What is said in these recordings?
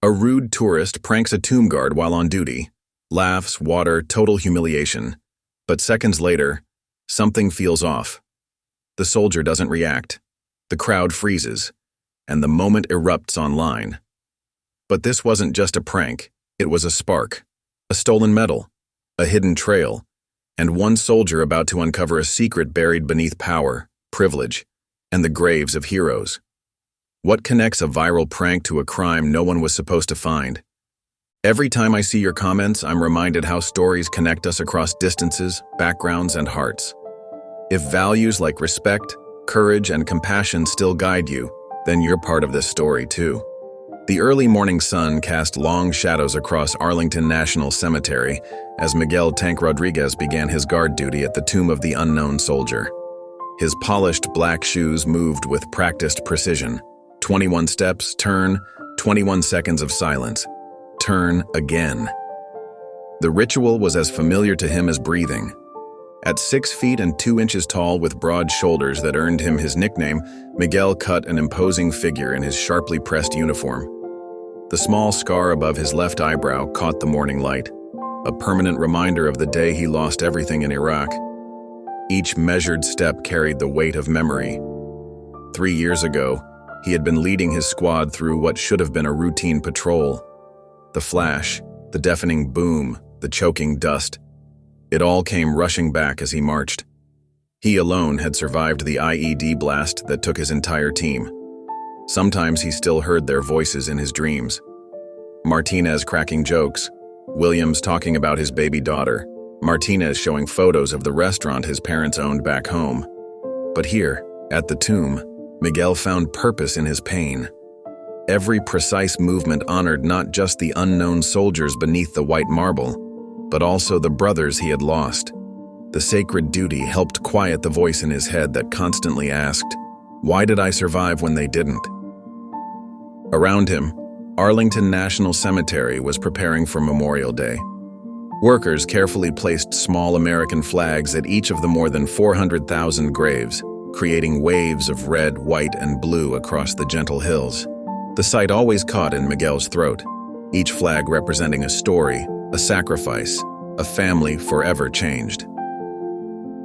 A rude tourist pranks a tomb guard while on duty. Laughs, water, total humiliation. But seconds later, something feels off. The soldier doesn't react. The crowd freezes, and the moment erupts online. But this wasn't just a prank, it was a spark. A stolen medal, a hidden trail, and one soldier about to uncover a secret buried beneath power, privilege, and the graves of heroes. What connects a viral prank to a crime no one was supposed to find? Every time I see your comments, I'm reminded how stories connect us across distances, backgrounds, and hearts. If values like respect, courage, and compassion still guide you, then you're part of this story too. The early morning sun cast long shadows across Arlington National Cemetery as Miguel Tank Rodriguez began his guard duty at the tomb of the unknown soldier. His polished black shoes moved with practiced precision. 21 steps, turn, 21 seconds of silence. Turn again. The ritual was as familiar to him as breathing. At 6 feet and 2 inches tall with broad shoulders that earned him his nickname, Miguel cut an imposing figure in his sharply pressed uniform. The small scar above his left eyebrow caught the morning light, a permanent reminder of the day he lost everything in Iraq. Each measured step carried the weight of memory. 3 years ago, he had been leading his squad through what should have been a routine patrol. The flash, the deafening boom, the choking dust. It all came rushing back as he marched. He alone had survived the IED blast that took his entire team. Sometimes he still heard their voices in his dreams. Martinez cracking jokes, Williams talking about his baby daughter, Martinez showing photos of the restaurant his parents owned back home. But here, at the tomb, Miguel found purpose in his pain. Every precise movement honored not just the unknown soldiers beneath the white marble, but also the brothers he had lost. The sacred duty helped quiet the voice in his head that constantly asked, "Why did I survive when they didn't?" Around him, Arlington National Cemetery was preparing for Memorial Day. Workers carefully placed small American flags at each of the more than 400,000 graves, creating waves of red, white, and blue across the gentle hills. The sight always caught in Miguel's throat, each flag representing a story, a sacrifice, a family forever changed.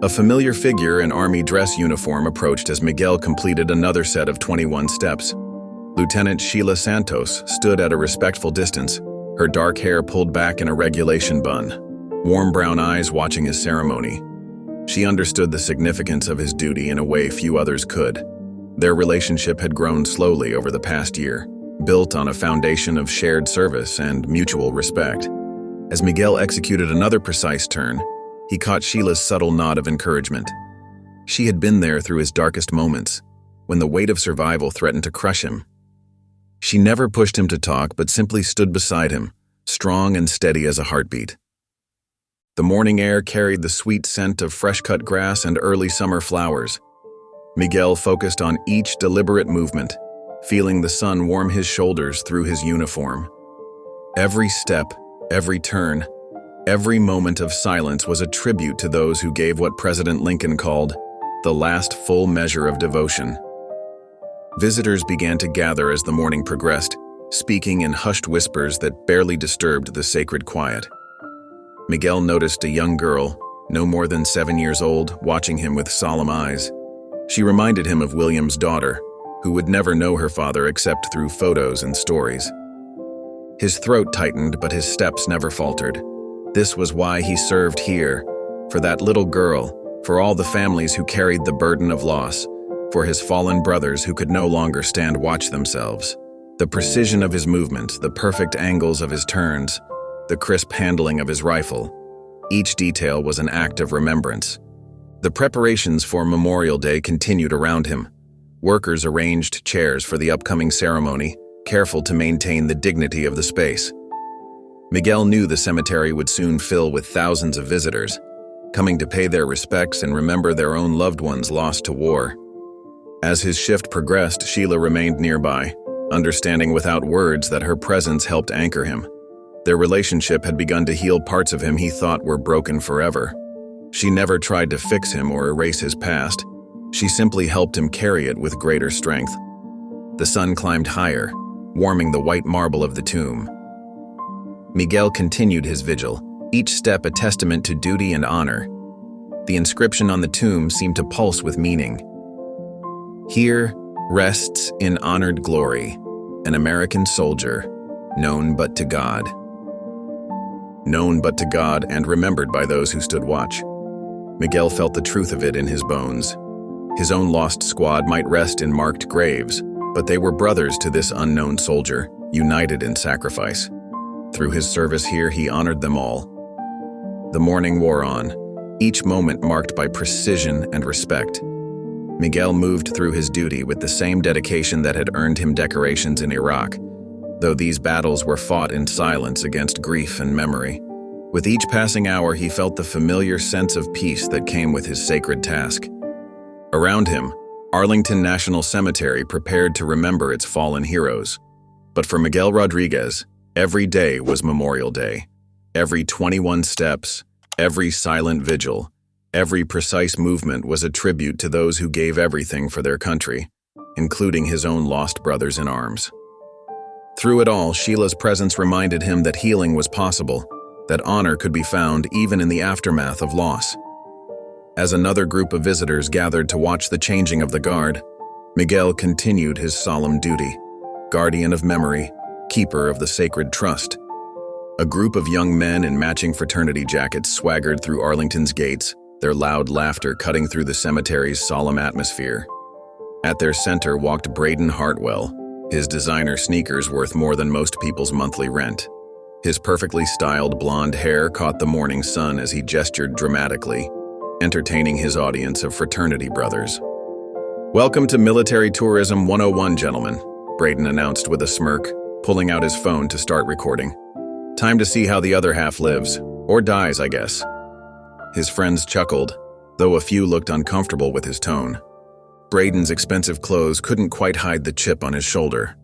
A familiar figure in army dress uniform approached as Miguel completed another set of 21 steps. Lieutenant Sheila Santos stood at a respectful distance, her dark hair pulled back in a regulation bun, warm brown eyes watching his ceremony. She understood the significance of his duty in a way few others could. Their relationship had grown slowly over the past year, built on a foundation of shared service and mutual respect. As Miguel executed another precise turn, he caught Sheila's subtle nod of encouragement. She had been there through his darkest moments, when the weight of survival threatened to crush him. She never pushed him to talk, but simply stood beside him, strong and steady as a heartbeat. The morning air carried the sweet scent of fresh-cut grass and early summer flowers. Miguel focused on each deliberate movement, feeling the sun warm his shoulders through his uniform. Every step, every turn, every moment of silence was a tribute to those who gave what President Lincoln called the last full measure of devotion. Visitors began to gather as the morning progressed, speaking in hushed whispers that barely disturbed the sacred quiet. Miguel noticed a young girl, no more than 7 years old, watching him with solemn eyes. She reminded him of William's daughter, who would never know her father except through photos and stories. His throat tightened, but his steps never faltered. This was why he served here, for that little girl, for all the families who carried the burden of loss, for his fallen brothers who could no longer stand watch themselves. The precision of his movement, the perfect angles of his turns, the crisp handling of his rifle, each detail was an act of remembrance. The preparations for Memorial Day continued around him. Workers arranged chairs for the upcoming ceremony, careful to maintain the dignity of the space. Miguel knew the cemetery would soon fill with thousands of visitors, coming to pay their respects and remember their own loved ones lost to war. As his shift progressed, Sheila remained nearby, understanding without words that her presence helped anchor him. Their relationship had begun to heal parts of him he thought were broken forever. She never tried to fix him or erase his past. She simply helped him carry it with greater strength. The sun climbed higher, warming the white marble of the tomb. Miguel continued his vigil, each step a testament to duty and honor. The inscription on the tomb seemed to pulse with meaning. Here rests in honored glory an American soldier, known but to God. Known but to God and remembered by those who stood watch. Miguel felt the truth of it in his bones. His own lost squad might rest in marked graves, but they were brothers to this unknown soldier, united in sacrifice. Through his service here, he honored them all. The morning wore on, each moment marked by precision and respect. Miguel moved through his duty with the same dedication that had earned him decorations in Iraq, though these battles were fought in silence against grief and memory. With each passing hour, he felt the familiar sense of peace that came with his sacred task. Around him, Arlington National Cemetery prepared to remember its fallen heroes. But for Miguel Rodriguez, every day was Memorial Day. Every 21 steps, every silent vigil, every precise movement was a tribute to those who gave everything for their country, including his own lost brothers in arms. Through it all, Sheila's presence reminded him that healing was possible, that honor could be found even in the aftermath of loss. As another group of visitors gathered to watch the changing of the guard, Miguel continued his solemn duty, guardian of memory, keeper of the sacred trust. A group of young men in matching fraternity jackets swaggered through Arlington's gates, their loud laughter cutting through the cemetery's solemn atmosphere. At their center walked Braden Hartwell, his designer sneakers worth more than most people's monthly rent. His perfectly styled blonde hair caught the morning sun as he gestured dramatically, entertaining his audience of fraternity brothers. "Welcome to Military Tourism 101, gentlemen," Braden announced with a smirk, pulling out his phone to start recording. "Time to see how the other half lives, or dies, I guess." His friends chuckled, though a few looked uncomfortable with his tone. Braden's expensive clothes couldn't quite hide the chip on his shoulder.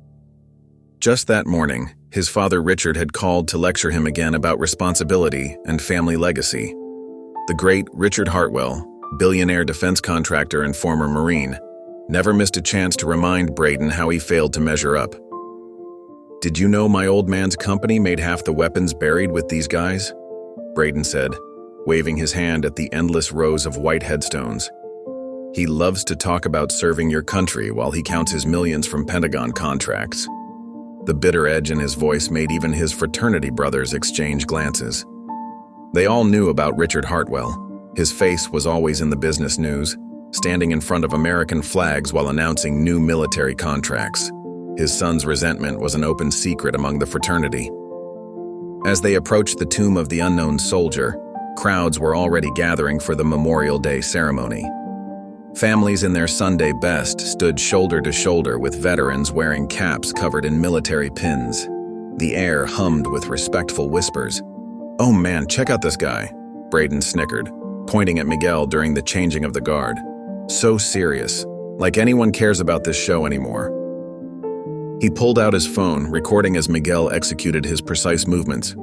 Just that morning, his father Richard had called to lecture him again about responsibility and family legacy. The great Richard Hartwell, billionaire defense contractor and former Marine, never missed a chance to remind Braden how he failed to measure up. "Did you know my old man's company made half the weapons buried with these guys?" Braden said, waving his hand at the endless rows of white headstones. "He loves to talk about serving your country while he counts his millions from Pentagon contracts." The bitter edge in his voice made even his fraternity brothers exchange glances. They all knew about Richard Hartwell. His face was always in the business news, standing in front of American flags while announcing new military contracts. His son's resentment was an open secret among the fraternity. As they approached the tomb of the unknown soldier, crowds were already gathering for the Memorial Day ceremony. Families in their Sunday best stood shoulder to shoulder with veterans wearing caps covered in military pins. The air hummed with respectful whispers. "Oh man, check out this guy," Braden snickered, pointing at Miguel during the changing of the guard. "So serious, like anyone cares about this show anymore." He pulled out his phone, recording as Miguel executed his precise movements.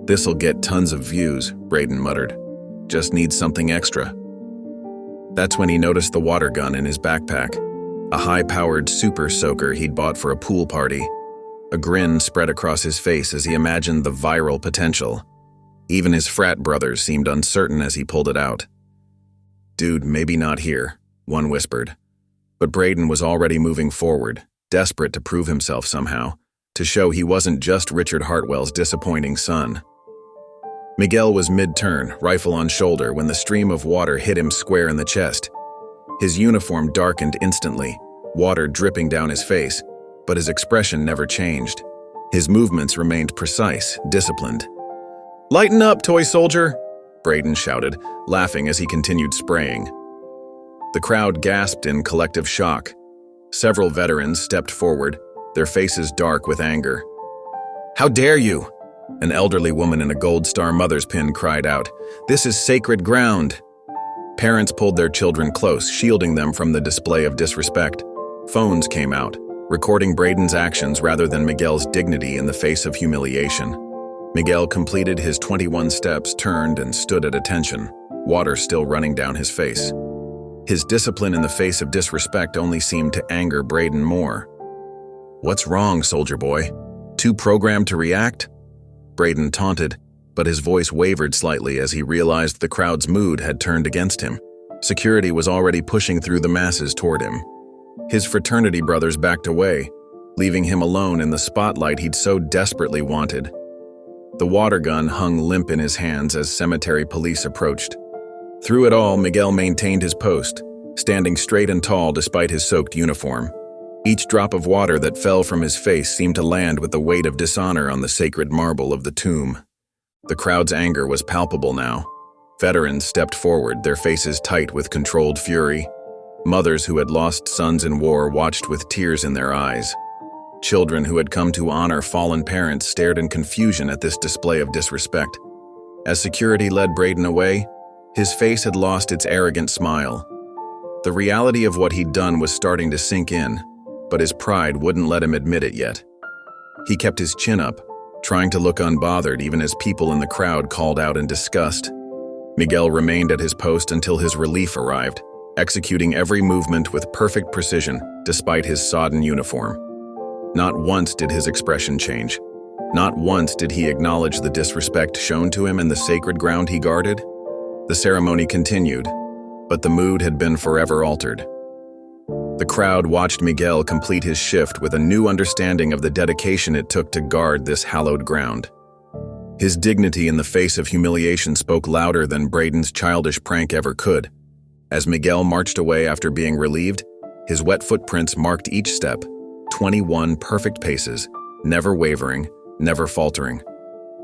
"This'll get tons of views," Braden muttered. "Just needs something extra." That's when he noticed the water gun in his backpack, a high-powered super soaker he'd bought for a pool party. A grin spread across his face as he imagined the viral potential. Even his frat brothers seemed uncertain as he pulled it out. "Dude, maybe not here," one whispered. But Braden was already moving forward, desperate to prove himself somehow, to show he wasn't just Richard Hartwell's disappointing son. Miguel was mid-turn, rifle on shoulder, when the stream of water hit him square in the chest. His uniform darkened instantly, water dripping down his face, but his expression never changed. His movements remained precise, disciplined. "Lighten up, toy soldier!" Braden shouted, laughing as he continued spraying. The crowd gasped in collective shock. Several veterans stepped forward, their faces dark with anger. "How dare you!" An elderly woman in a Gold Star mother's pin cried out. "This is sacred ground!" Parents pulled their children close, shielding them from the display of disrespect. Phones came out, recording Braden's actions rather than Miguel's dignity in the face of humiliation. Miguel completed his 21 steps, turned, and stood at attention, water still running down his face. His discipline in the face of disrespect only seemed to anger Braden more. "What's wrong, soldier boy? Too programmed to react?" Braden taunted, but his voice wavered slightly as he realized the crowd's mood had turned against him. Security was already pushing through the masses toward him. His fraternity brothers backed away, leaving him alone in the spotlight he'd so desperately wanted. The water gun hung limp in his hands as cemetery police approached. Through it all, Miguel maintained his post, standing straight and tall despite his soaked uniform. Each drop of water that fell from his face seemed to land with the weight of dishonor on the sacred marble of the tomb. The crowd's anger was palpable now. Veterans stepped forward, their faces tight with controlled fury. Mothers who had lost sons in war watched with tears in their eyes. Children who had come to honor fallen parents stared in confusion at this display of disrespect. As security led Braden away, his face had lost its arrogant smile. The reality of what he'd done was starting to sink in, but his pride wouldn't let him admit it yet. He kept his chin up, trying to look unbothered even as people in the crowd called out in disgust. Miguel remained at his post until his relief arrived, executing every movement with perfect precision despite his sodden uniform. Not once did his expression change. Not once did he acknowledge the disrespect shown to him in the sacred ground he guarded. The ceremony continued, but the mood had been forever altered. The crowd watched Miguel complete his shift with a new understanding of the dedication it took to guard this hallowed ground. His dignity in the face of humiliation spoke louder than Braden's childish prank ever could. As Miguel marched away after being relieved, his wet footprints marked each step, 21 perfect paces, never wavering, never faltering.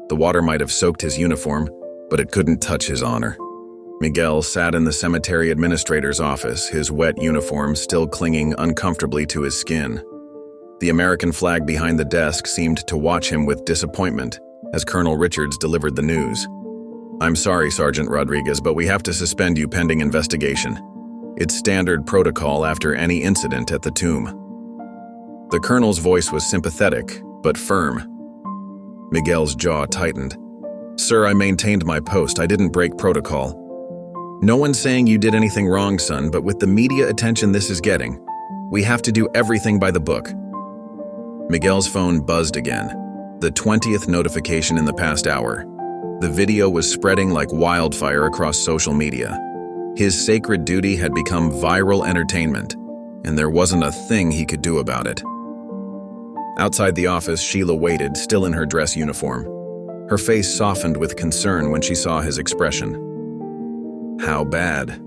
The water might have soaked his uniform, but it couldn't touch his honor. Miguel sat in the cemetery administrator's office, his wet uniform still clinging uncomfortably to his skin. The American flag behind the desk seemed to watch him with disappointment as Colonel Richards delivered the news. "I'm sorry, Sergeant Rodriguez, but we have to suspend you pending investigation. It's standard protocol after any incident at the tomb." The colonel's voice was sympathetic, but firm. Miguel's jaw tightened. "Sir, I maintained my post. I didn't break protocol." "No one's saying you did anything wrong, son, but with the media attention this is getting, we have to do everything by the book." Miguel's phone buzzed again, the 20th notification in the past hour. The video was spreading like wildfire across social media. His sacred duty had become viral entertainment, and there wasn't a thing he could do about it. Outside the office, Sheila waited, still in her dress uniform. Her face softened with concern when she saw his expression. "How bad?"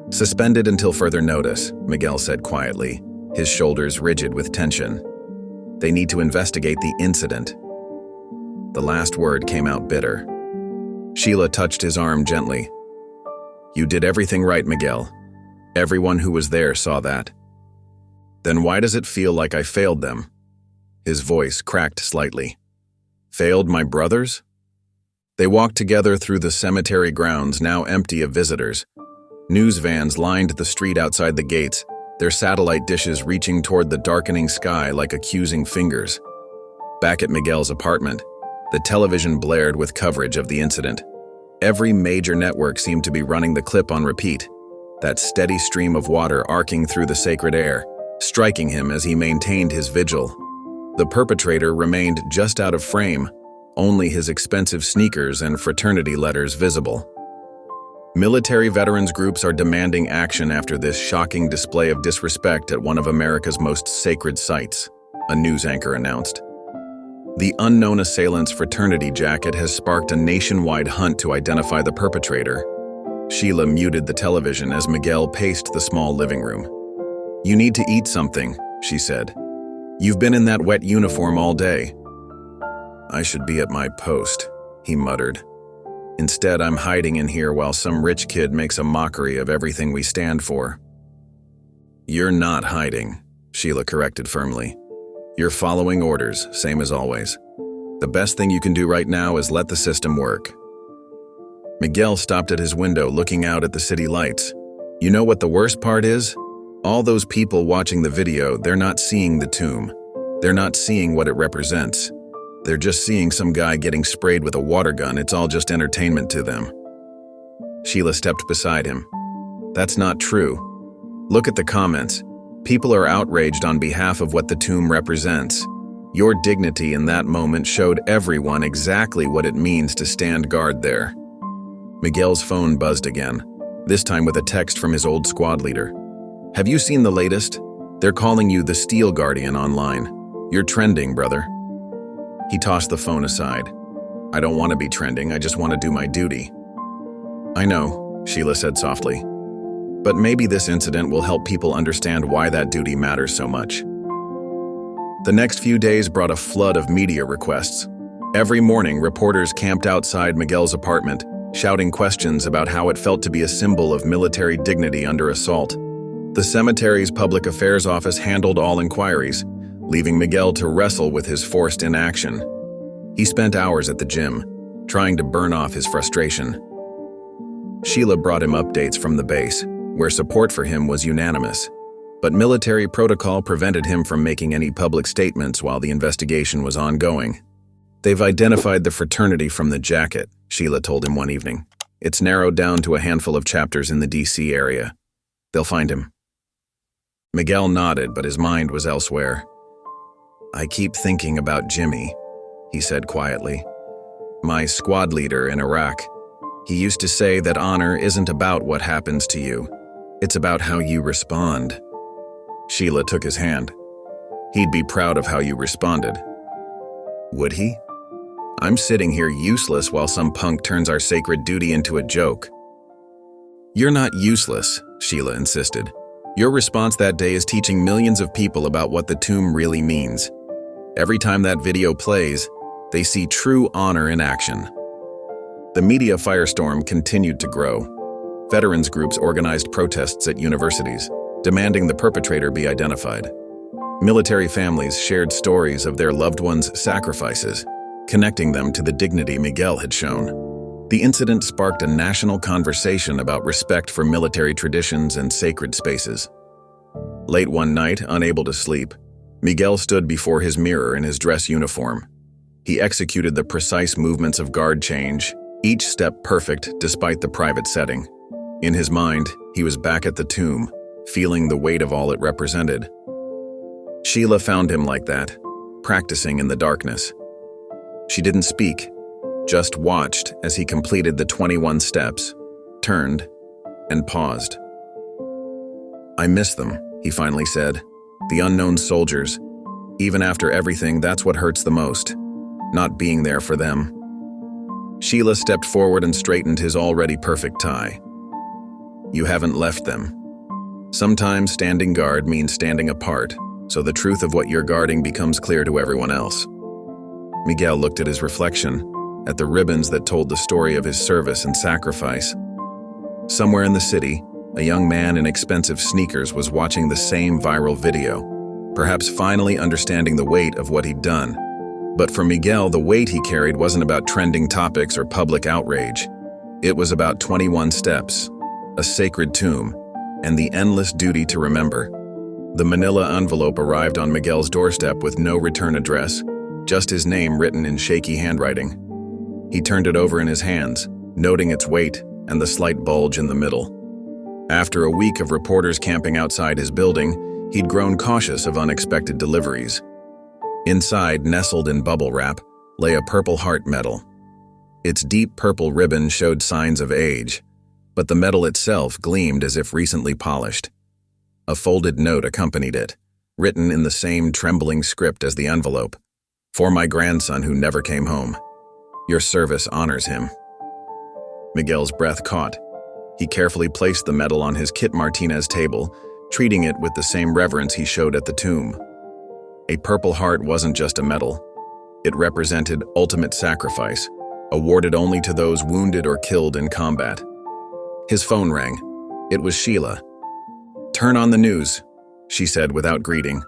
"Suspended until further notice," Miguel said quietly, his shoulders rigid with tension. "They need to investigate the incident." The last word came out bitter. Sheila touched his arm gently. "You did everything right, Miguel. Everyone who was there saw that." "Then why does it feel like I failed them?" His voice cracked slightly. "Failed my brothers?" They walked together through the cemetery grounds, now empty of visitors. News vans lined the street outside the gates, their satellite dishes reaching toward the darkening sky like accusing fingers. Back at Miguel's apartment, the television blared with coverage of the incident. Every major network seemed to be running the clip on repeat, that steady stream of water arcing through the sacred air, striking him as he maintained his vigil. The perpetrator remained just out of frame, only his expensive sneakers and fraternity letters visible. Military veterans groups are demanding action after this shocking display of disrespect at one of America's most sacred sites, a news anchor announced. The unknown assailant's fraternity jacket has sparked a nationwide hunt to identify the perpetrator. Sheila muted the television as Miguel paced the small living room. "You need to eat something," she said. "You've been in that wet uniform all day." "I should be at my post," he muttered. "Instead, I'm hiding in here while some rich kid makes a mockery of everything we stand for." "You're not hiding," Sheila corrected firmly. "You're following orders, same as always. The best thing you can do right now is let the system work." Miguel stopped at his window, looking out at the city lights. "You know what the worst part is? All those people watching the video, they're not seeing the tomb. They're not seeing what it represents. They're just seeing some guy getting sprayed with a water gun. It's all just entertainment to them." Sheila stepped beside him. "That's not true. Look at the comments. People are outraged on behalf of what the tomb represents. Your dignity in that moment showed everyone exactly what it means to stand guard there. Miguel's phone buzzed again, this time with a text from his old squad leader. Have you seen the latest? They're calling you the Steel Guardian online. You're trending, brother. He tossed the phone aside. I don't want to be trending, I just want to do my duty. I know, Sheila said softly. But maybe this incident will help people understand why that duty matters so much. The next few days brought a flood of media requests. Every morning, reporters camped outside Miguel's apartment, shouting questions about how it felt to be a symbol of military dignity under assault. The cemetery's public affairs office handled all inquiries, leaving Miguel to wrestle with his forced inaction. He spent hours at the gym, trying to burn off his frustration. Sheila brought him updates from the base, where support for him was unanimous. But military protocol prevented him from making any public statements while the investigation was ongoing. They've identified the fraternity from the jacket, Sheila told him one evening. It's narrowed down to a handful of chapters in the DC area. They'll find him. Miguel nodded, but his mind was elsewhere. I keep thinking about Jimmy, he said quietly. My squad leader in Iraq. He used to say that honor isn't about what happens to you. It's about how you respond. Sheila took his hand. He'd be proud of how you responded. Would he? I'm sitting here useless while some punk turns our sacred duty into a joke. You're not useless, Sheila insisted. Your response that day is teaching millions of people about what the tomb really means. Every time that video plays, they see true honor in action. The media firestorm continued to grow. Veterans groups organized protests at universities, demanding the perpetrator be identified. Military families shared stories of their loved ones' sacrifices, connecting them to the dignity Miguel had shown. The incident sparked a national conversation about respect for military traditions and sacred spaces. Late one night, unable to sleep, Miguel stood before his mirror in his dress uniform. He executed the precise movements of guard change, each step perfect despite the private setting. In his mind, he was back at the tomb, feeling the weight of all it represented. Sheila found him like that, practicing in the darkness. She didn't speak, just watched as he completed the 21 steps, turned, and paused. I miss them, he finally said. The unknown soldiers. Even after everything, that's what hurts the most. Not being there for them. Sheila stepped forward and straightened his already perfect tie. You haven't left them. Sometimes standing guard means standing apart, so the truth of what you're guarding becomes clear to everyone else. Miguel looked at his reflection, at the ribbons that told the story of his service and sacrifice. Somewhere in the city, a young man in expensive sneakers was watching the same viral video, perhaps finally understanding the weight of what he'd done. But for Miguel, the weight he carried wasn't about trending topics or public outrage. It was about 21 steps, a sacred tomb, and the endless duty to remember. The manila envelope arrived on Miguel's doorstep with no return address, just his name written in shaky handwriting. He turned it over in his hands, noting its weight and the slight bulge in the middle. After a week of reporters camping outside his building, he'd grown cautious of unexpected deliveries. Inside, nestled in bubble wrap, lay a Purple Heart medal. Its deep purple ribbon showed signs of age, but the medal itself gleamed as if recently polished. A folded note accompanied it, written in the same trembling script as the envelope. For my grandson who never came home. Your service honors him. Miguel's breath caught. He carefully placed the medal on his Kit Martinez table, treating it with the same reverence he showed at the tomb. A Purple Heart wasn't just a medal. It represented ultimate sacrifice, awarded only to those wounded or killed in combat. His phone rang. It was Sheila. Turn on the news, she said without greeting.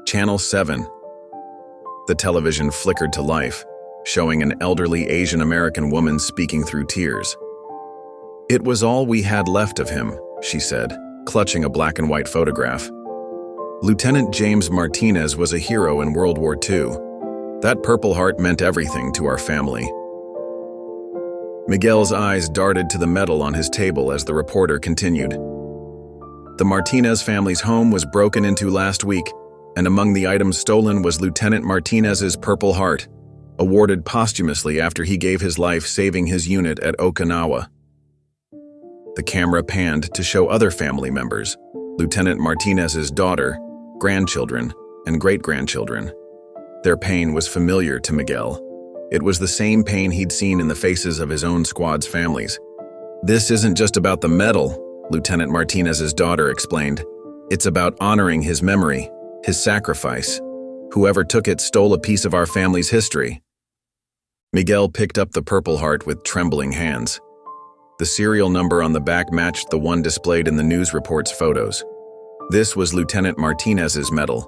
Channel 7. The television flickered to life, showing an elderly Asian American woman speaking through tears. It was all we had left of him, she said, clutching a black and white photograph. Lieutenant James Martinez was a hero in World War II. That Purple Heart meant everything to our family. Miguel's eyes darted to the medal on his table as the reporter continued. The Martinez family's home was broken into last week, and among the items stolen was Lieutenant Martinez's Purple Heart, awarded posthumously after he gave his life saving his unit at Okinawa. The camera panned to show other family members, Lieutenant Martinez's daughter, grandchildren, and great-grandchildren. Their pain was familiar to Miguel. It was the same pain he'd seen in the faces of his own squad's families. "This isn't just about the medal," Lieutenant Martinez's daughter explained. "It's about honoring his memory, his sacrifice. Whoever took it stole a piece of our family's history." Miguel picked up the Purple Heart with trembling hands. The serial number on the back matched the one displayed in the news report's photos. This was Lieutenant Martinez's medal,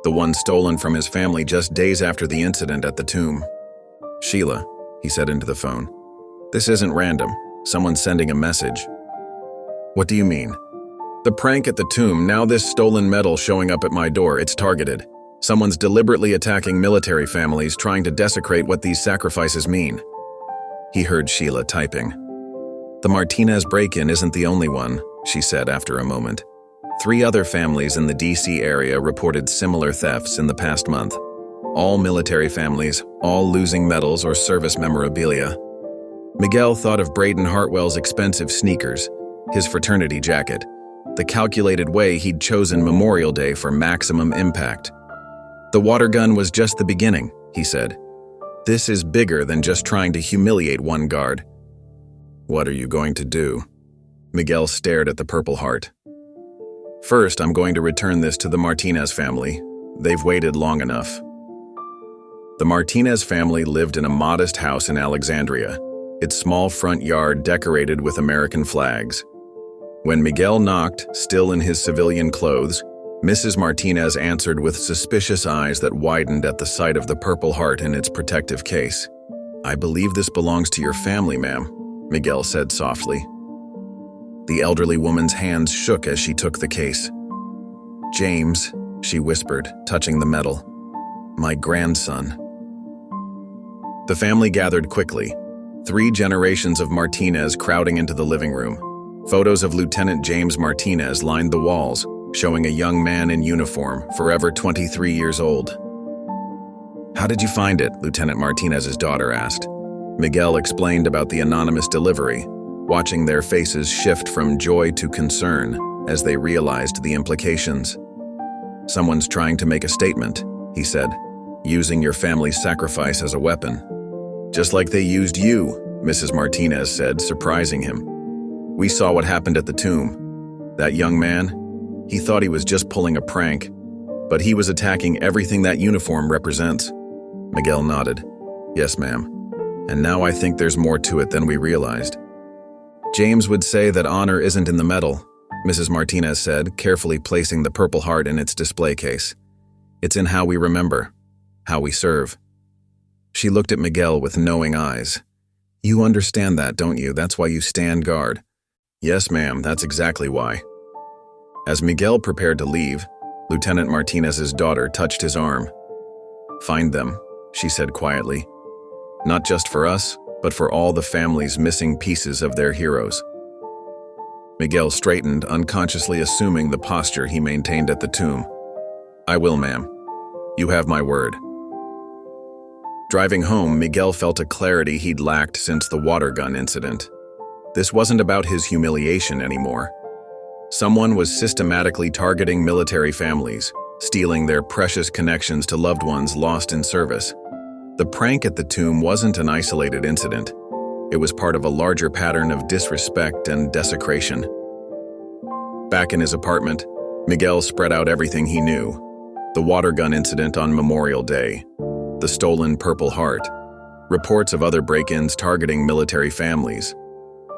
the one stolen from his family just days after the incident at the tomb. "Sheila," he said into the phone, "this isn't random. Someone's sending a message." "What do you mean?" "The prank at the tomb, now this stolen medal showing up at my door, it's targeted. Someone's deliberately attacking military families, trying to desecrate what these sacrifices mean." He heard Sheila typing. "The Martinez break-in isn't the only one," she said after a moment. 3 other families in the DC area reported similar thefts in the past month. All military families, all losing medals or service memorabilia. Miguel thought of Braden Hartwell's expensive sneakers, his fraternity jacket, the calculated way he'd chosen Memorial Day for maximum impact. "The water gun was just the beginning," he said. "This is bigger than just trying to humiliate one guard." "What are you going to do?" Miguel stared at the Purple Heart. "First, I'm going to return this to the Martinez family. They've waited long enough." The Martinez family lived in a modest house in Alexandria, its small front yard decorated with American flags. When Miguel knocked, still in his civilian clothes, Mrs. Martinez answered with suspicious eyes that widened at the sight of the Purple Heart in its protective case. "I believe this belongs to your family, ma'am," Miguel said softly. The elderly woman's hands shook as she took the case. "James," she whispered, touching the medal. "My grandson." The family gathered quickly, 3 generations of Martinez crowding into the living room. Photos of Lieutenant James Martinez lined the walls, showing a young man in uniform, forever 23 years old. "How did you find it?" Lieutenant Martinez's daughter asked. Miguel explained about the anonymous delivery, watching their faces shift from joy to concern as they realized the implications. "Someone's trying to make a statement," he said, "using your family's sacrifice as a weapon." "Just like they used you," Mrs. Martinez said, surprising him. "We saw what happened at the tomb. That young man, he thought he was just pulling a prank, but he was attacking everything that uniform represents." Miguel nodded. "Yes, ma'am. And now I think there's more to it than we realized." "James would say that honor isn't in the medal," Mrs. Martinez said, carefully placing the Purple Heart in its display case. "It's in how we remember, how we serve." She looked at Miguel with knowing eyes. "You understand that, don't you? That's why you stand guard." "Yes, ma'am, that's exactly why." As Miguel prepared to leave, Lieutenant Martinez's daughter touched his arm. "Find them," she said quietly. "Not just for us, but for all the families missing pieces of their heroes." Miguel straightened, unconsciously assuming the posture he maintained at the tomb. "I will, ma'am. You have my word." Driving home, Miguel felt a clarity he'd lacked since the water gun incident. This wasn't about his humiliation anymore. Someone was systematically targeting military families, stealing their precious connections to loved ones lost in service. The prank at the tomb wasn't an isolated incident. It was part of a larger pattern of disrespect and desecration. Back in his apartment, Miguel spread out everything he knew. The water gun incident on Memorial Day, the stolen Purple Heart, reports of other break-ins targeting military families.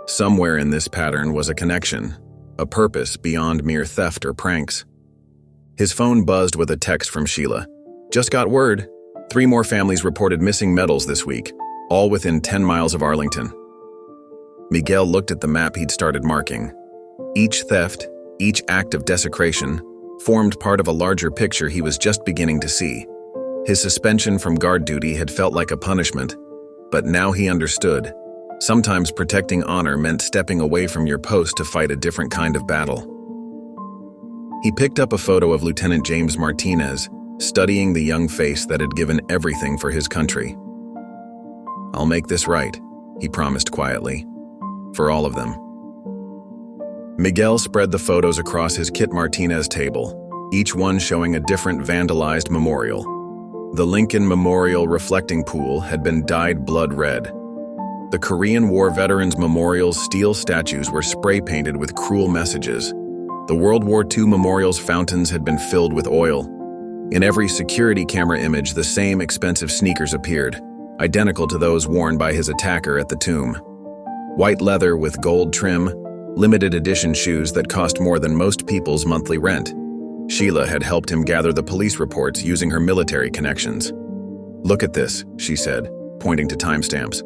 Somewhere in this pattern was a connection, a purpose beyond mere theft or pranks. His phone buzzed with a text from Sheila. "Just got word. 3 more families reported missing medals this week, all within 10 miles of Arlington." Miguel looked at the map he'd started marking. Each theft, each act of desecration, formed part of a larger picture he was just beginning to see. His suspension from guard duty had felt like a punishment, but now he understood. Sometimes protecting honor meant stepping away from your post to fight a different kind of battle. He picked up a photo of Lieutenant James Martinez, studying the young face that had given everything for his country. "I'll make this right," he promised quietly. "For all of them." Miguel spread the photos across his Kit Martinez table, each one showing a different vandalized memorial. The Lincoln Memorial Reflecting Pool had been dyed blood red. The Korean War Veterans Memorial's steel statues were spray-painted with cruel messages. The World War II Memorial's fountains had been filled with oil. In every security camera image, the same expensive sneakers appeared, identical to those worn by his attacker at the tomb. White leather with gold trim, limited edition shoes that cost more than most people's monthly rent. Sheila had helped him gather the police reports using her military connections. "Look at this," she said, pointing to timestamps.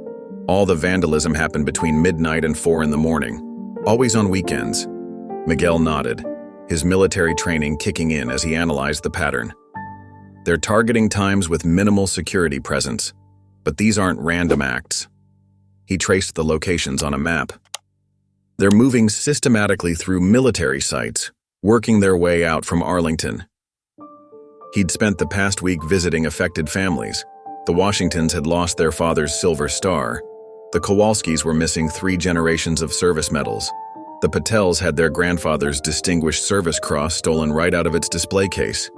"All the vandalism happened between midnight and 4 in the morning, always on weekends." Miguel nodded, his military training kicking in as he analyzed the pattern. They're targeting times with minimal security presence, but these aren't random acts. He traced the locations on a map. They're moving systematically through military sites, working their way out from Arlington. He'd spent the past week visiting affected families. The Washingtons had lost their father's Silver Star. The Kowalskis were missing 3 generations of service medals. The Patels had their grandfather's Distinguished Service Cross stolen right out of its display case.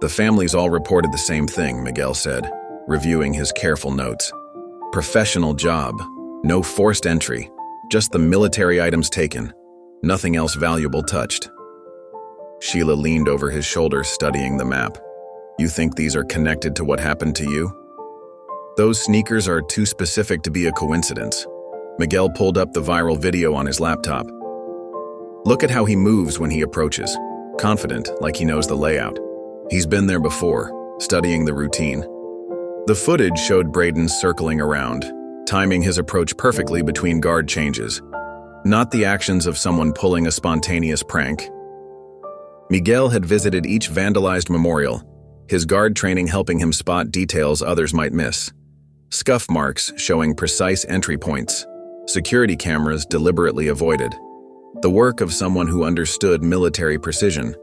The families all reported the same thing, Miguel said, reviewing his careful notes. Professional job, no forced entry, just the military items taken, nothing else valuable touched. Sheila leaned over his shoulder, studying the map. "You think these are connected to what happened to you?" "Those sneakers are too specific to be a coincidence." Miguel pulled up the viral video on his laptop. "Look at how he moves when he approaches, confident, like he knows the layout. He's been there before, studying the routine." The footage showed Braden circling around, timing his approach perfectly between guard changes. Not the actions of someone pulling a spontaneous prank. Miguel had visited each vandalized memorial, his guard training helping him spot details others might miss. Scuff marks showing precise entry points, security cameras deliberately avoided. The work of someone who understood military precision.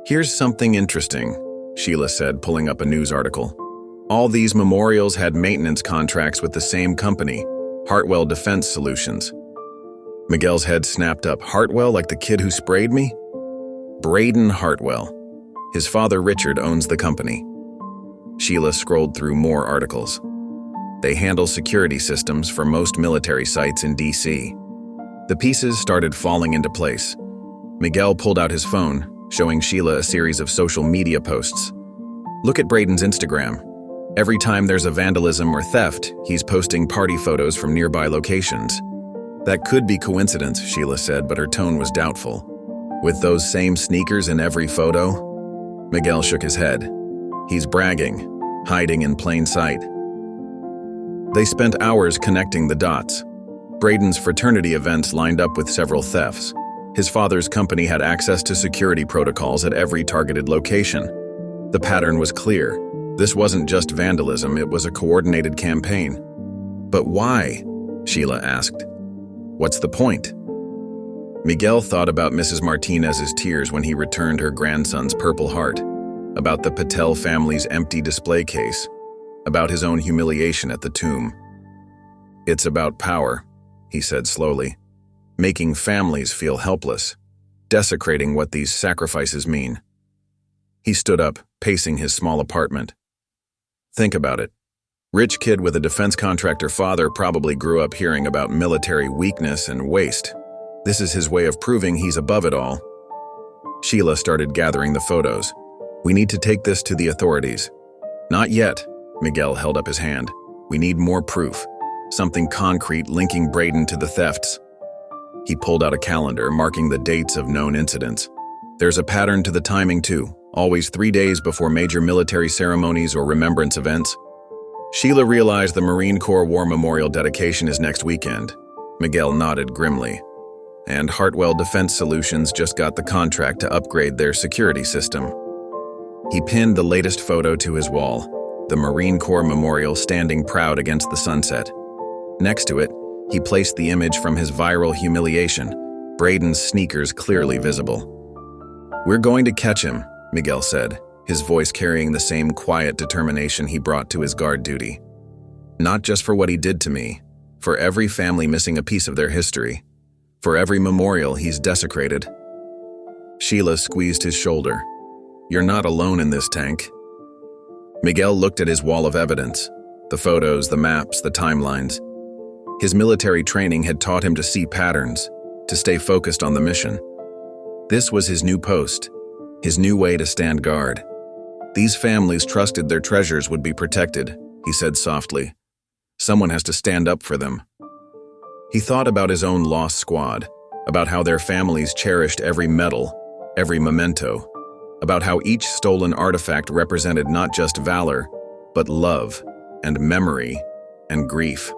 "Here's something interesting," Sheila said, pulling up a news article. "All these memorials had maintenance contracts with the same company, Hartwell Defense Solutions." Miguel's head snapped up. "Hartwell, like the kid who sprayed me?" "Braden Hartwell. His father Richard owns the company." Sheila scrolled through more articles. "They handle security systems for most military sites in DC." The pieces started falling into place. Miguel pulled out his phone, showing Sheila a series of social media posts. "Look at Braden's Instagram. Every time there's a vandalism or theft, he's posting party photos from nearby locations." "That could be coincidence," Sheila said, but her tone was doubtful. "With those same sneakers in every photo?" Miguel shook his head. "He's bragging, hiding in plain sight." They spent hours connecting the dots. Braden's fraternity events lined up with several thefts. His father's company had access to security protocols at every targeted location. The pattern was clear. This wasn't just vandalism, it was a coordinated campaign. "But why?" Sheila asked. "What's the point?" Miguel thought about Mrs. Martinez's tears when he returned her grandson's Purple Heart, about the Patel family's empty display case, about his own humiliation at the tomb. "It's about power," he said slowly, "making families feel helpless, desecrating what these sacrifices mean." He stood up, pacing his small apartment. "Think about it. Rich kid with a defense contractor father probably grew up hearing about military weakness and waste. This is his way of proving he's above it all." Sheila started gathering the photos. "We need to take this to the authorities." "Not yet," Miguel held up his hand. "We need more proof. Something concrete linking Braden to the thefts." He pulled out a calendar marking the dates of known incidents. "There's a pattern to the timing too, always 3 days before major military ceremonies or remembrance events." Sheila realized the Marine Corps War Memorial dedication is next weekend. Miguel nodded grimly. "And Hartwell Defense Solutions just got the contract to upgrade their security system." He pinned the latest photo to his wall, the Marine Corps Memorial standing proud against the sunset. Next to it, he placed the image from his viral humiliation, Braden's sneakers clearly visible. "We're going to catch him," Miguel said, his voice carrying the same quiet determination he brought to his guard duty. "Not just for what he did to me, for every family missing a piece of their history, for every memorial he's desecrated." Sheila squeezed his shoulder. "You're not alone in this, Tank." Miguel looked at his wall of evidence, the photos, the maps, the timelines. His military training had taught him to see patterns, to stay focused on the mission. This was his new post, his new way to stand guard. "These families trusted their treasures would be protected," he said softly. "Someone has to stand up for them." He thought about his own lost squad, about how their families cherished every medal, every memento, about how each stolen artifact represented not just valor, but love and memory and grief.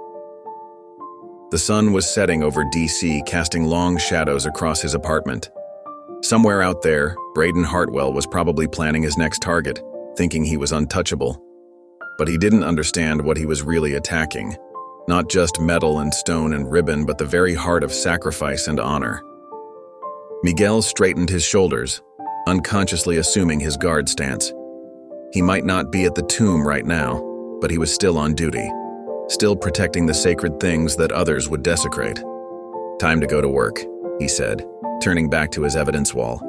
The sun was setting over DC, casting long shadows across his apartment. Somewhere out there, Braden Hartwell was probably planning his next target, thinking he was untouchable. But he didn't understand what he was really attacking. Not just metal and stone and ribbon, but the very heart of sacrifice and honor. Miguel straightened his shoulders, unconsciously assuming his guard stance. He might not be at the tomb right now, but he was still on duty, still protecting the sacred things that others would desecrate. "Time to go to work," he said, turning back to his evidence wall.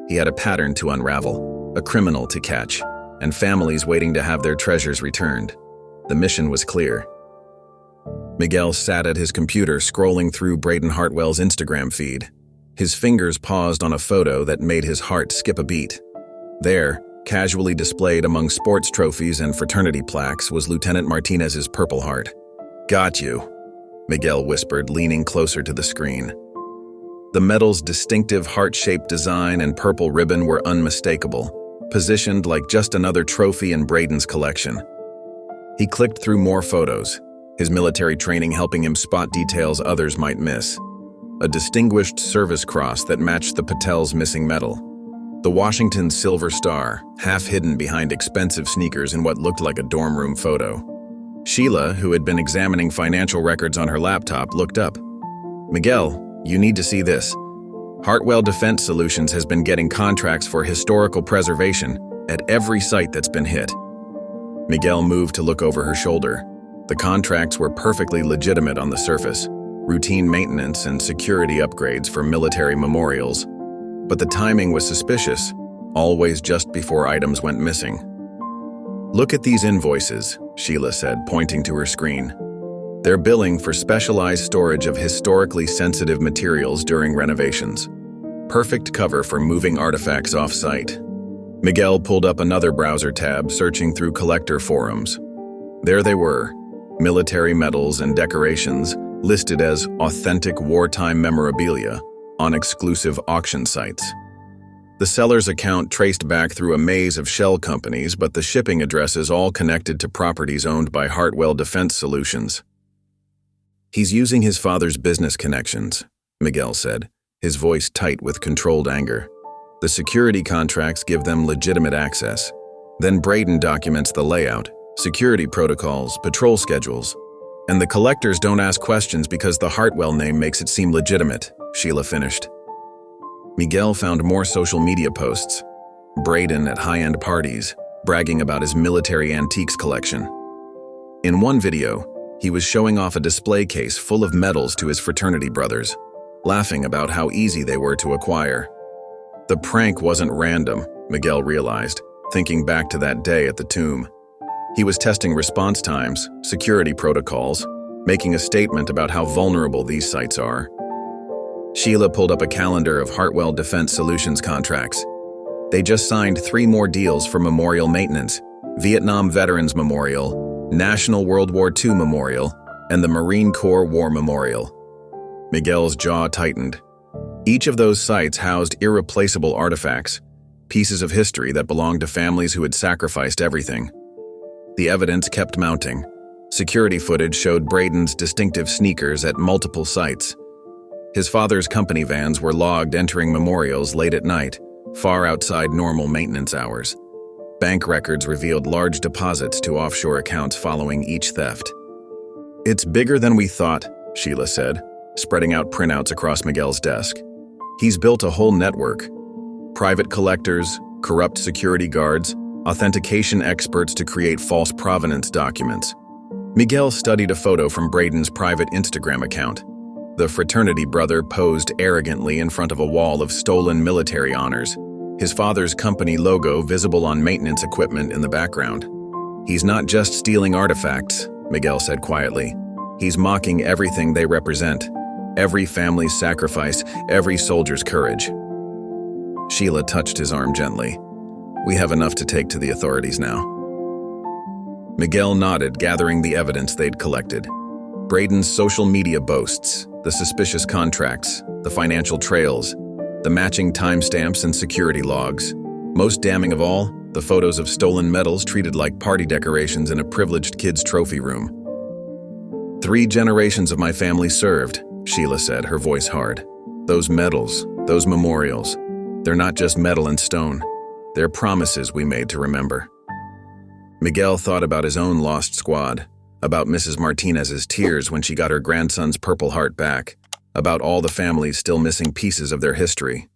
He had a pattern to unravel, a criminal to catch, and families waiting to have their treasures returned. The mission was clear. Miguel sat at his computer scrolling through Braden Hartwell's Instagram feed. His fingers paused on a photo that made his heart skip a beat. There, casually displayed among sports trophies and fraternity plaques, was Lieutenant Martinez's Purple Heart. "Got you," Miguel whispered, leaning closer to the screen. The medal's distinctive heart-shaped design and purple ribbon were unmistakable, positioned like just another trophy in Braden's collection. He clicked through more photos, his military training helping him spot details others might miss. A distinguished service cross that matched the Patel's missing medal. The Washington Silver Star, half hidden behind expensive sneakers in what looked like a dorm room photo. Sheila, who had been examining financial records on her laptop, looked up. "Miguel, you need to see this. Hartwell Defense Solutions has been getting contracts for historical preservation at every site that's been hit." Miguel moved to look over her shoulder. The contracts were perfectly legitimate on the surface, routine maintenance and security upgrades for military memorials. But the timing was suspicious, always just before items went missing. "Look at these invoices," Sheila said, pointing to her screen. "They're billing for specialized storage of historically sensitive materials during renovations. Perfect cover for moving artifacts off-site." Miguel pulled up another browser tab, searching through collector forums. There they were, military medals and decorations listed as authentic wartime memorabilia on exclusive auction sites. The seller's account traced back through a maze of shell companies, but the shipping addresses all connected to properties owned by Hartwell Defense Solutions. "He's using his father's business connections," Miguel said, his voice tight with controlled anger. "The security contracts give them legitimate access. Then Braden documents the layout, security protocols, patrol schedules. And the collectors don't ask questions because the Hartwell name makes it seem legitimate," Sheila finished. Miguel found more social media posts. Braden at high-end parties, bragging about his military antiques collection. In one video, he was showing off a display case full of medals to his fraternity brothers, laughing about how easy they were to acquire. The prank wasn't random, Miguel realized, thinking back to that day at the tomb. He was testing response times, security protocols, making a statement about how vulnerable these sites are. Sheila pulled up a calendar of Hartwell Defense Solutions contracts. They just signed 3 more deals for memorial maintenance: Vietnam Veterans Memorial, National World War II Memorial, and the Marine Corps War Memorial. Miguel's jaw tightened. Each of those sites housed irreplaceable artifacts, pieces of history that belonged to families who had sacrificed everything. The evidence kept mounting. Security footage showed Braden's distinctive sneakers at multiple sites. His father's company vans were logged entering memorials late at night, far outside normal maintenance hours. Bank records revealed large deposits to offshore accounts following each theft. "It's bigger than we thought," Sheila said, spreading out printouts across Miguel's desk. "He's built a whole network." Private collectors, corrupt security guards, authentication experts to create false provenance documents. Miguel studied a photo from Braden's private Instagram account. The fraternity brother posed arrogantly in front of a wall of stolen military honors, his father's company logo visible on maintenance equipment in the background. "He's not just stealing artifacts," Miguel said quietly. "He's mocking everything they represent. Every family's sacrifice, every soldier's courage." Sheila touched his arm gently. "We have enough to take to the authorities now." Miguel nodded, gathering the evidence they'd collected. Braden's social media boasts, the suspicious contracts, the financial trails, the matching timestamps and security logs. Most damning of all, the photos of stolen medals treated like party decorations in a privileged kid's trophy room. "3 generations of my family served," Sheila said, her voice hard. "Those medals, those memorials, they're not just metal and stone. They're promises we made to remember." Miguel thought about his own lost squad, about Mrs. Martinez's tears when she got her grandson's Purple Heart back, about all the families still missing pieces of their history.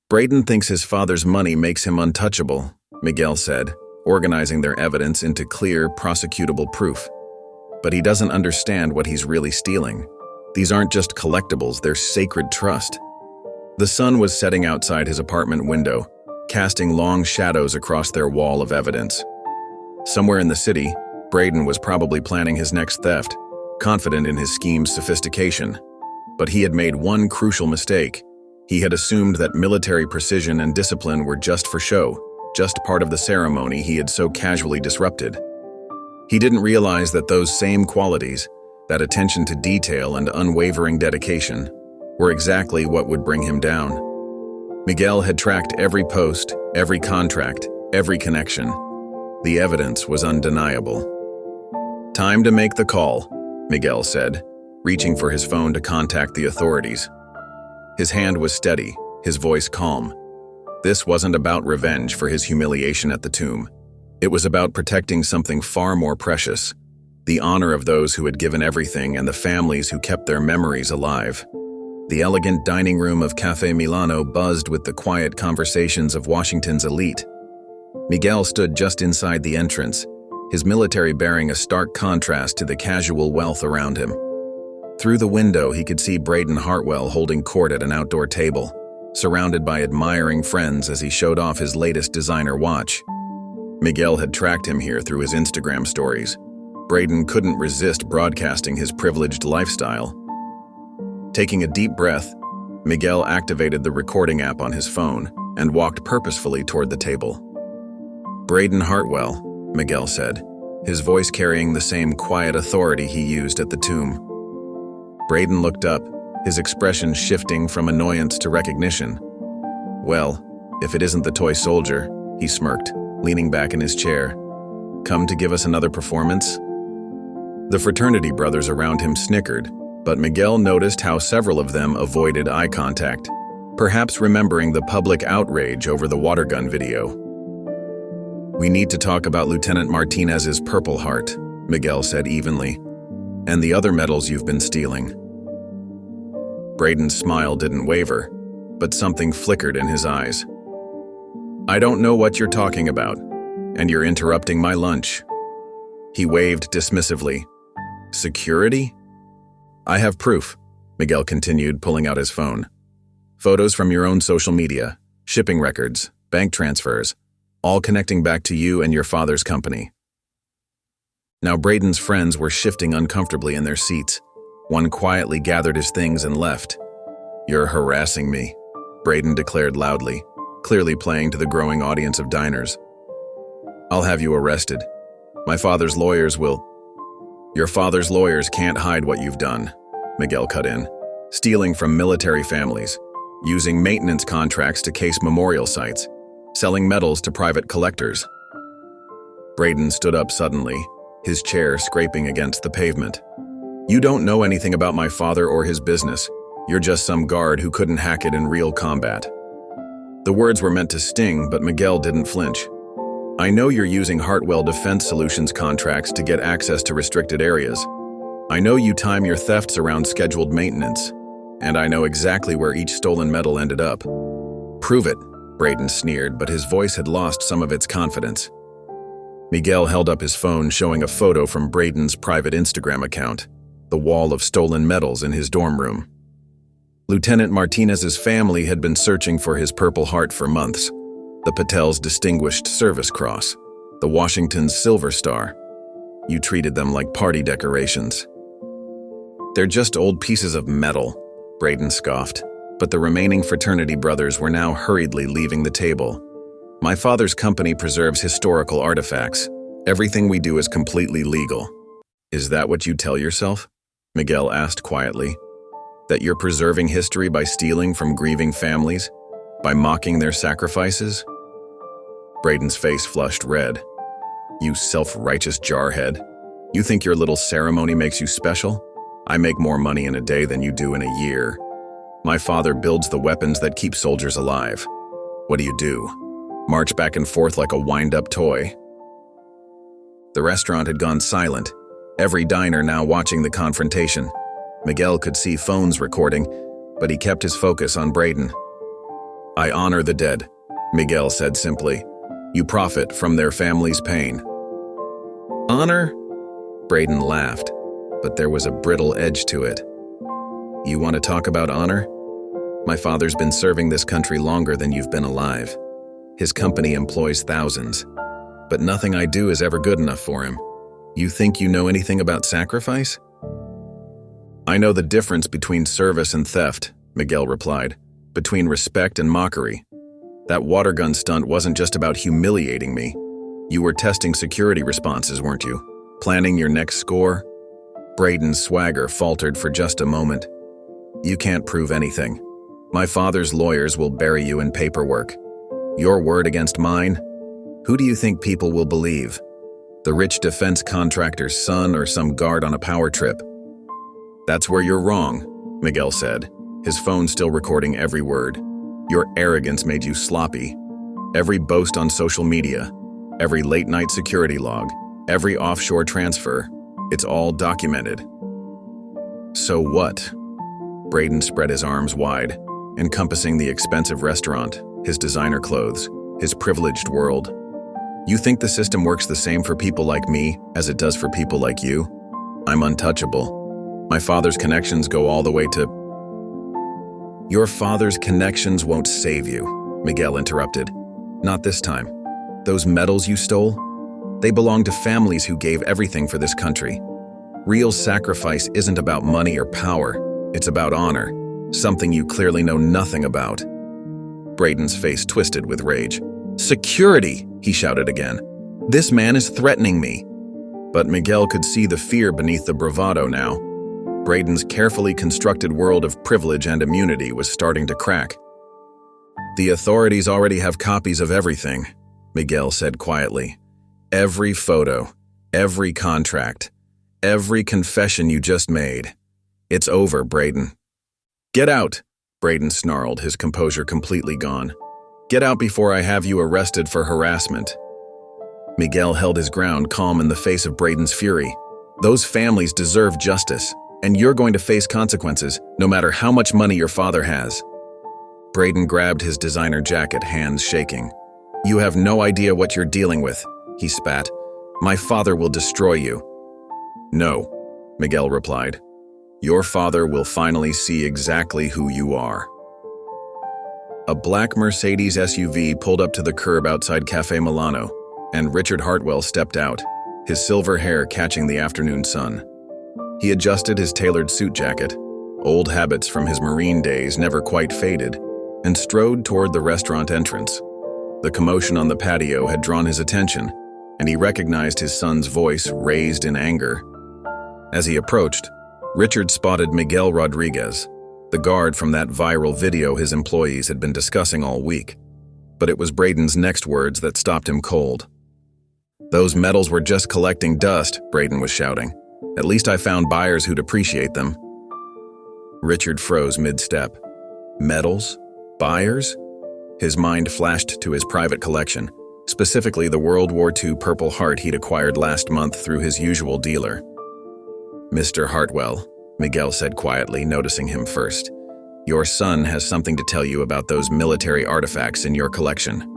"Braden thinks his father's money makes him untouchable," Miguel said, organizing their evidence into clear, prosecutable proof. "But he doesn't understand what he's really stealing. These aren't just collectibles, they're sacred trust." The sun was setting outside his apartment window, casting long shadows across their wall of evidence. Somewhere in the city, Braden was probably planning his next theft, confident in his scheme's sophistication. But he had made one crucial mistake. He had assumed that military precision and discipline were just for show, just part of the ceremony he had so casually disrupted. He didn't realize that those same qualities, that attention to detail and unwavering dedication, were exactly what would bring him down. Miguel had tracked every post, every contract, every connection. The evidence was undeniable. "Time to make the call," Miguel said, reaching for his phone to contact the authorities. His hand was steady, his voice calm. This wasn't about revenge for his humiliation at the tomb. It was about protecting something far more precious, the honor of those who had given everything and the families who kept their memories alive. The elegant dining room of Café Milano buzzed with the quiet conversations of Washington's elite. Miguel stood just inside the entrance, his military bearing a stark contrast to the casual wealth around him. Through the window, he could see Braden Hartwell holding court at an outdoor table, surrounded by admiring friends as he showed off his latest designer watch. Miguel had tracked him here through his Instagram stories. Braden couldn't resist broadcasting his privileged lifestyle. Taking a deep breath, Miguel activated the recording app on his phone and walked purposefully toward the table. "Braden Hartwell," Miguel said, his voice carrying the same quiet authority he used at the tomb. Braden looked up, his expression shifting from annoyance to recognition. "Well, if it isn't the toy soldier," he smirked, leaning back in his chair. "Come to give us another performance?" The fraternity brothers around him snickered, but Miguel noticed how several of them avoided eye contact, perhaps remembering the public outrage over the water gun video. "We need to talk about Lieutenant Martinez's Purple Heart," Miguel said evenly, "and the other medals you've been stealing." Braden's smile didn't waver, but something flickered in his eyes. "I don't know what you're talking about, and you're interrupting my lunch." He waved dismissively. "Security?" "I have proof," Miguel continued, pulling out his phone. "Photos from your own social media, shipping records, bank transfers, all connecting back to you and your father's company." Now Braden's friends were shifting uncomfortably in their seats. One quietly gathered his things and left. "You're harassing me," Braden declared loudly, clearly playing to the growing audience of diners. "I'll have you arrested. My father's lawyers will—" "Your father's lawyers can't hide what you've done," Miguel cut in. "Stealing from military families, using maintenance contracts to case memorial sites, selling medals to private collectors." Braden stood up suddenly, his chair scraping against the pavement. "You don't know anything about my father or his business. You're just some guard who couldn't hack it in real combat." The words were meant to sting, but Miguel didn't flinch. "I know you're using Hartwell Defense Solutions contracts to get access to restricted areas. I know you time your thefts around scheduled maintenance, and I know exactly where each stolen medal ended up." Prove it, Braden sneered, but his voice had lost some of its confidence. Miguel held up his phone, showing a photo from Braden's private Instagram account, the wall of stolen medals in his dorm room. Lieutenant Martinez's family had been searching for his Purple Heart for months, the Patel's Distinguished Service Cross, the Washington's Silver Star. You treated them like party decorations. They're just old pieces of metal, Braden scoffed, but the remaining fraternity brothers were now hurriedly leaving the table. My father's company preserves historical artifacts. Everything we do is completely legal. Is that what you tell yourself? Miguel asked quietly. That you're preserving history by stealing from grieving families? By mocking their sacrifices? Braden's face flushed red. You self-righteous jarhead. You think your little ceremony makes you special? I make more money in a day than you do in a year. My father builds the weapons that keep soldiers alive. What do? March back and forth like a wind-up toy? The restaurant had gone silent, every diner now watching the confrontation. Miguel could see phones recording, but he kept his focus on Braden. I honor the dead, Miguel said simply. You profit from their family's pain. Honor? Braden laughed, but there was a brittle edge to it. You want to talk about honor? My father's been serving this country longer than you've been alive. His company employs thousands, but nothing I do is ever good enough for him. You think you know anything about sacrifice? I know the difference between service and theft, Miguel replied, between respect and mockery. That water gun stunt wasn't just about humiliating me. You were testing security responses, weren't you? Planning your next score? Braden's swagger faltered for just a moment. You can't prove anything. My father's lawyers will bury you in paperwork. Your word against mine? Who do you think people will believe? The rich defense contractor's son or some guard on a power trip? That's where you're wrong, Miguel said, his phone still recording every word. Your arrogance made you sloppy. Every boast on social media, every late-night security log, every offshore transfer, it's all documented. So what? Braden spread his arms wide, encompassing the expensive restaurant, his designer clothes, his privileged world. You think the system works the same for people like me as it does for people like you? I'm untouchable. My father's connections go all the way to... Your father's connections won't save you, Miguel interrupted. Not this time. Those medals you stole? They belong to families who gave everything for this country. Real sacrifice isn't about money or power. It's about honor, something you clearly know nothing about. Braden's face twisted with rage. Security, he shouted again. This man is threatening me. But Miguel could see the fear beneath the bravado now. Braden's carefully constructed world of privilege and immunity was starting to crack. The authorities already have copies of everything, Miguel said quietly. Every photo, every contract, every confession you just made. It's over, Braden. Get out, Braden snarled, his composure completely gone. Get out before I have you arrested for harassment. Miguel held his ground, calm in the face of Braden's fury. Those families deserve justice, and you're going to face consequences, no matter how much money your father has. Braden grabbed his designer jacket, hands shaking. You have no idea what you're dealing with, he spat. My father will destroy you. No, Miguel replied. Your father will finally see exactly who you are. A black Mercedes SUV pulled up to the curb outside Cafe Milano, and Richard Hartwell stepped out, his silver hair catching the afternoon sun. He adjusted his tailored suit jacket, old habits from his Marine days never quite faded, and strode toward the restaurant entrance. The commotion on the patio had drawn his attention, and he recognized his son's voice raised in anger. As he approached, Richard spotted Miguel Rodriguez, the guard from that viral video his employees had been discussing all week. But it was Braden's next words that stopped him cold. Those medals were just collecting dust, Braden was shouting. At least I found buyers who'd appreciate them. Richard froze mid-step. Medals? Buyers? His mind flashed to his private collection, specifically the World War II Purple Heart he'd acquired last month through his usual dealer. Mr. Hartwell, Miguel said quietly, noticing him first. Your son has something to tell you about those military artifacts in your collection.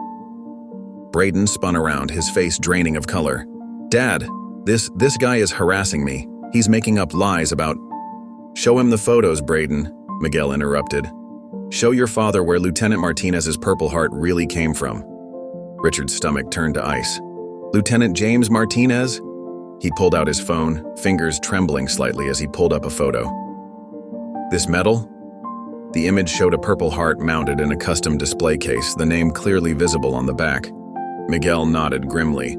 Braden spun around, his face draining of color. Dad, this guy is harassing me. He's making up lies about— Show him the photos, Braden, Miguel interrupted. Show your father where Lieutenant Martinez's Purple Heart really came from. Richard's stomach turned to ice. Lieutenant James Martinez? He pulled out his phone, fingers trembling slightly as he pulled up a photo. This medal? The image showed a Purple Heart mounted in a custom display case, the name clearly visible on the back. Miguel nodded grimly.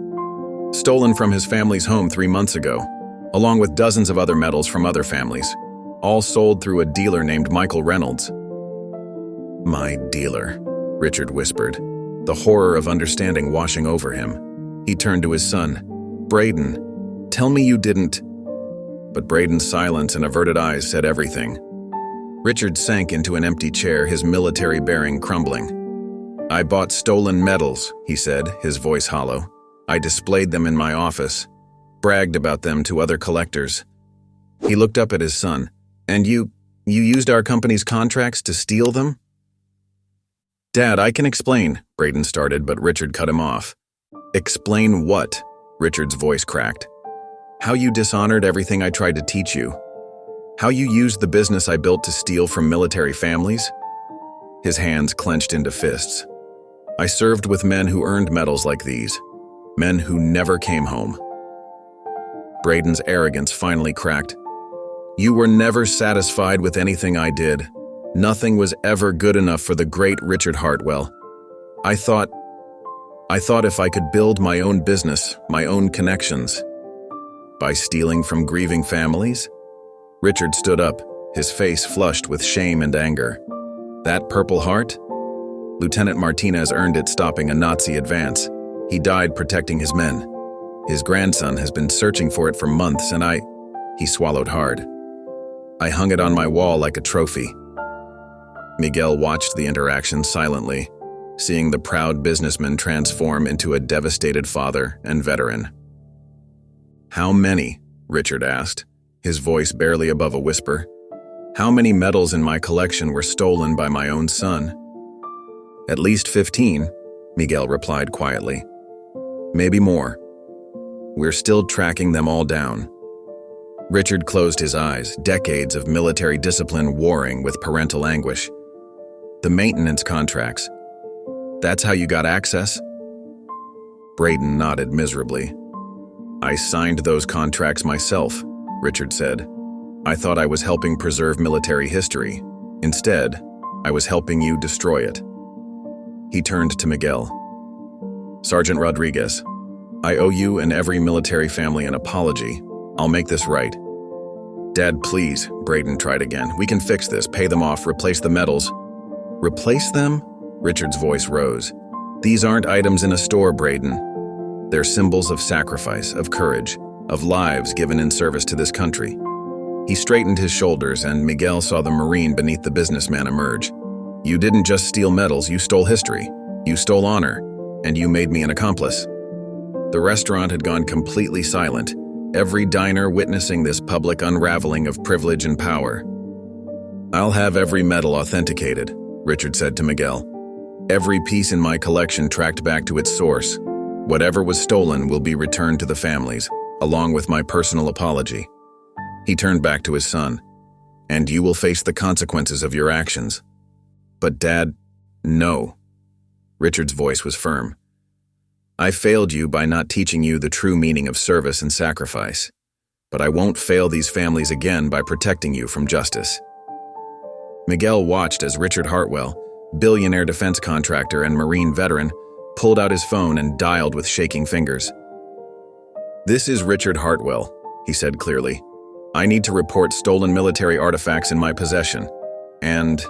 Stolen from his family's home 3 months ago, along with dozens of other medals from other families, all sold through a dealer named Michael Reynolds. My dealer, Richard whispered, the horror of understanding washing over him. He turned to his son. Braden, tell me you didn't— But Braden's silence and averted eyes said everything. Richard sank into an empty chair, his military bearing crumbling. I bought stolen medals, he said, his voice hollow. I displayed them in my office, bragged about them to other collectors. He looked up at his son. And you used our company's contracts to steal them? Dad, I can explain, Braden started, but Richard cut him off. Explain what? Richard's voice cracked. How you dishonored everything I tried to teach you. How you used the business I built to steal from military families? His hands clenched into fists. I served with men who earned medals like these. Men who never came home. Braden's arrogance finally cracked. You were never satisfied with anything I did. Nothing was ever good enough for the great Richard Hartwell. I thought if I could build my own business, my own connections. By stealing from grieving families? Richard stood up, his face flushed with shame and anger. That Purple Heart? Lieutenant Martinez earned it stopping a Nazi advance. He died protecting his men. His grandson has been searching for it for months, and He swallowed hard. I hung it on my wall like a trophy. Miguel watched the interaction silently, seeing the proud businessman transform into a devastated father and veteran. How many? Richard asked, his voice barely above a whisper. How many medals in my collection were stolen by my own son? At least 15, Miguel replied quietly. Maybe more. We're still tracking them all down. Richard closed his eyes, decades of military discipline warring with parental anguish. The maintenance contracts. That's how you got access? Braden nodded miserably. I signed those contracts myself, Richard said. I thought I was helping preserve military history. Instead, I was helping you destroy it. He turned to Miguel. Sergeant Rodriguez, I owe you and every military family an apology. I'll make this right. Dad, please, Braden tried again. We can fix this, pay them off, replace the medals. Replace them? Richard's voice rose. These aren't items in a store, Braden. They're symbols of sacrifice, of courage, of lives given in service to this country. He straightened his shoulders, and Miguel saw the Marine beneath the businessman emerge. You didn't just steal medals, you stole history. You stole honor, and you made me an accomplice. The restaurant had gone completely silent, every diner witnessing this public unraveling of privilege and power. I'll have every medal authenticated, Richard said to Miguel. Every piece in my collection tracked back to its source. Whatever was stolen will be returned to the families, along with my personal apology. He turned back to his son. And you will face the consequences of your actions. But Dad, no. Richard's voice was firm. I failed you by not teaching you the true meaning of service and sacrifice. But I won't fail these families again by protecting you from justice. Miguel watched as Richard Hartwell, billionaire defense contractor and Marine veteran, pulled out his phone and dialed with shaking fingers. This is Richard Hartwell, he said clearly. I need to report stolen military artifacts in my possession. And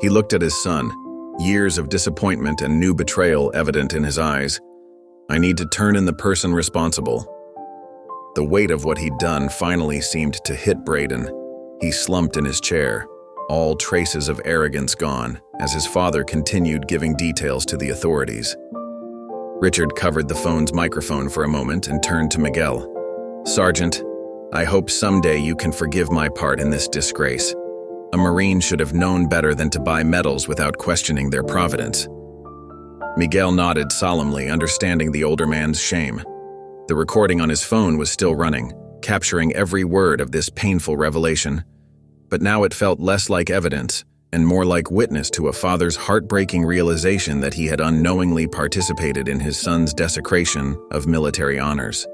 he looked at his son, years of disappointment and new betrayal evident in his eyes. I need to turn in the person responsible. The weight of what he'd done finally seemed to hit Braden. He slumped in his chair, all traces of arrogance gone, as his father continued giving details to the authorities. Richard covered the phone's microphone for a moment and turned to Miguel. Sergeant, I hope someday you can forgive my part in this disgrace. A Marine should have known better than to buy medals without questioning their providence. Miguel nodded solemnly, understanding the older man's shame. The recording on his phone was still running, capturing every word of this painful revelation. But now it felt less like evidence and more like witness to a father's heartbreaking realization that he had unknowingly participated in his son's desecration of military honors.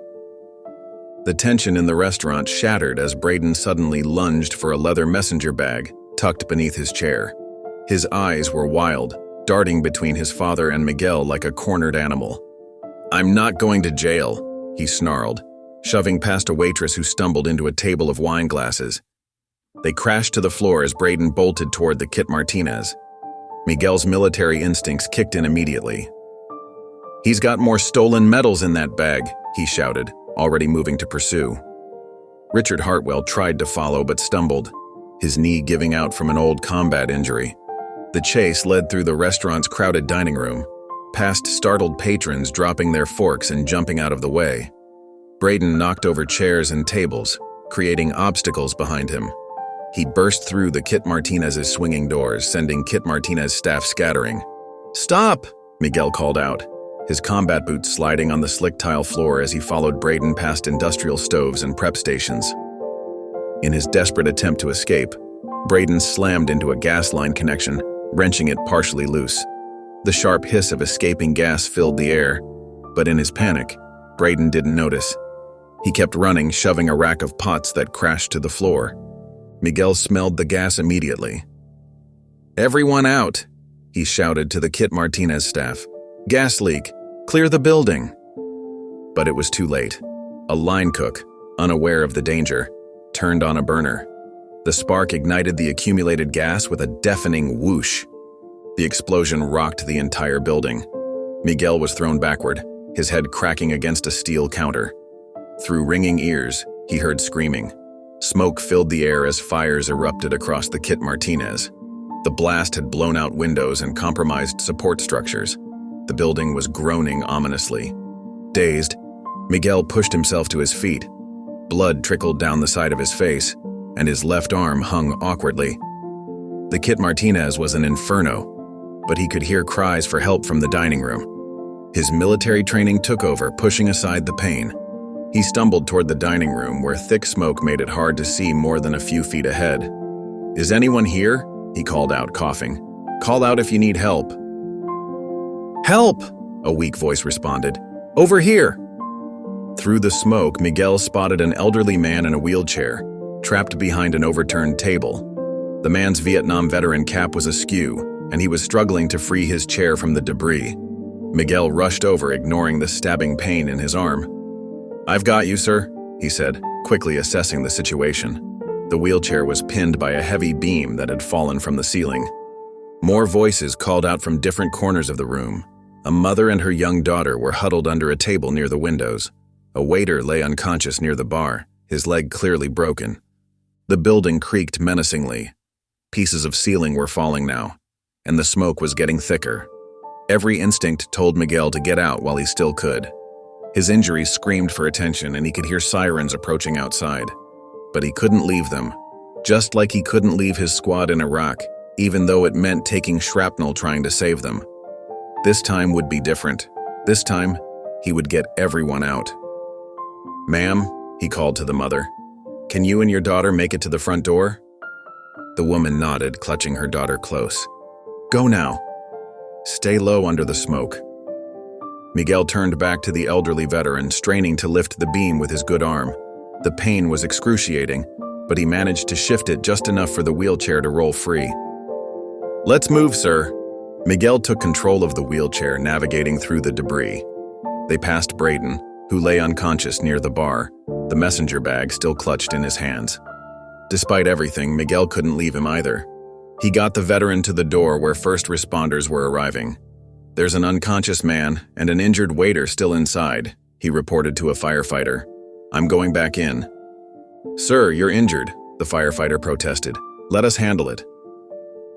The tension in the restaurant shattered as Braden suddenly lunged for a leather messenger bag tucked beneath his chair. His eyes were wild, darting between his father and Miguel like a cornered animal. "I'm not going to jail," he snarled, shoving past a waitress who stumbled into a table of wine glasses. They crashed to the floor as Braden bolted toward the Kit Martinez. Miguel's military instincts kicked in immediately. "He's got more stolen medals in that bag," he shouted, already moving to pursue. Richard Hartwell tried to follow but stumbled, his knee giving out from an old combat injury. The chase led through the restaurant's crowded dining room, past startled patrons dropping their forks and jumping out of the way. Braden knocked over chairs and tables, creating obstacles behind him. He burst through the Kit Martinez's swinging doors, sending Kit Martinez staff scattering. "Stop!" Miguel called out, his combat boots sliding on the slick tile floor as he followed Braden past industrial stoves and prep stations. In his desperate attempt to escape, Braden slammed into a gas line connection, wrenching it partially loose. The sharp hiss of escaping gas filled the air, but in his panic, Braden didn't notice. He kept running, shoving a rack of pots that crashed to the floor. Miguel smelled the gas immediately. "Everyone out!" he shouted to the Kit Martinez staff. "Gas leak! Clear the building!" But it was too late. A line cook, unaware of the danger, turned on a burner. The spark ignited the accumulated gas with a deafening whoosh. The explosion rocked the entire building. Miguel was thrown backward, his head cracking against a steel counter. Through ringing ears, he heard screaming. Smoke filled the air as fires erupted across the Kit Martinez. The blast had blown out windows and compromised support structures. The building was groaning ominously. Dazed, Miguel pushed himself to his feet. Blood trickled down the side of his face, and his left arm hung awkwardly. The Kit Martinez was an inferno, but he could hear cries for help from the dining room. His military training took over, pushing aside the pain. He stumbled toward the dining room, where thick smoke made it hard to see more than a few feet ahead. "Is anyone here?" he called out, coughing. "Call out if you need help." "Help!" a weak voice responded. "Over here!" Through the smoke, Miguel spotted an elderly man in a wheelchair, trapped behind an overturned table. The man's Vietnam veteran cap was askew, and he was struggling to free his chair from the debris. Miguel rushed over, ignoring the stabbing pain in his arm. "I've got you, sir," he said, quickly assessing the situation. The wheelchair was pinned by a heavy beam that had fallen from the ceiling. More voices called out from different corners of the room. A mother and her young daughter were huddled under a table near the windows. A waiter lay unconscious near the bar, his leg clearly broken. The building creaked menacingly. Pieces of ceiling were falling now, and the smoke was getting thicker. Every instinct told Miguel to get out while he still could. His injuries screamed for attention, and he could hear sirens approaching outside. But he couldn't leave them, just like he couldn't leave his squad in Iraq, even though it meant taking shrapnel trying to save them. This time would be different. This time, he would get everyone out. "Ma'am," he called to the mother, "can you and your daughter make it to the front door?" The woman nodded, clutching her daughter close. "Go now. Stay low under the smoke." Miguel turned back to the elderly veteran, straining to lift the beam with his good arm. The pain was excruciating, but he managed to shift it just enough for the wheelchair to roll free. "Let's move, sir." Miguel took control of the wheelchair, navigating through the debris. They passed Braden, who lay unconscious near the bar, the messenger bag still clutched in his hands. Despite everything, Miguel couldn't leave him either. He got the veteran to the door where first responders were arriving. "There's an unconscious man and an injured waiter still inside," he reported to a firefighter. "I'm going back in." "Sir, you're injured," the firefighter protested. "Let us handle it."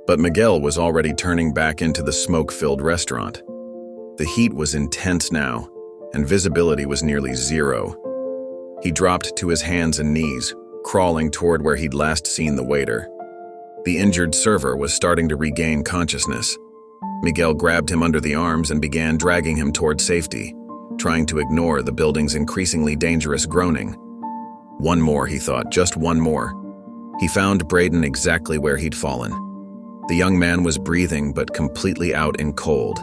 But Miguel was already turning back into the smoke-filled restaurant. The heat was intense now, and visibility was nearly zero. He dropped to his hands and knees, crawling toward where he'd last seen the waiter. The injured server was starting to regain consciousness. Miguel grabbed him under the arms and began dragging him toward safety, trying to ignore the building's increasingly dangerous groaning. One more, he thought, just one more. He found Braden exactly where he'd fallen. The young man was breathing but completely out in cold.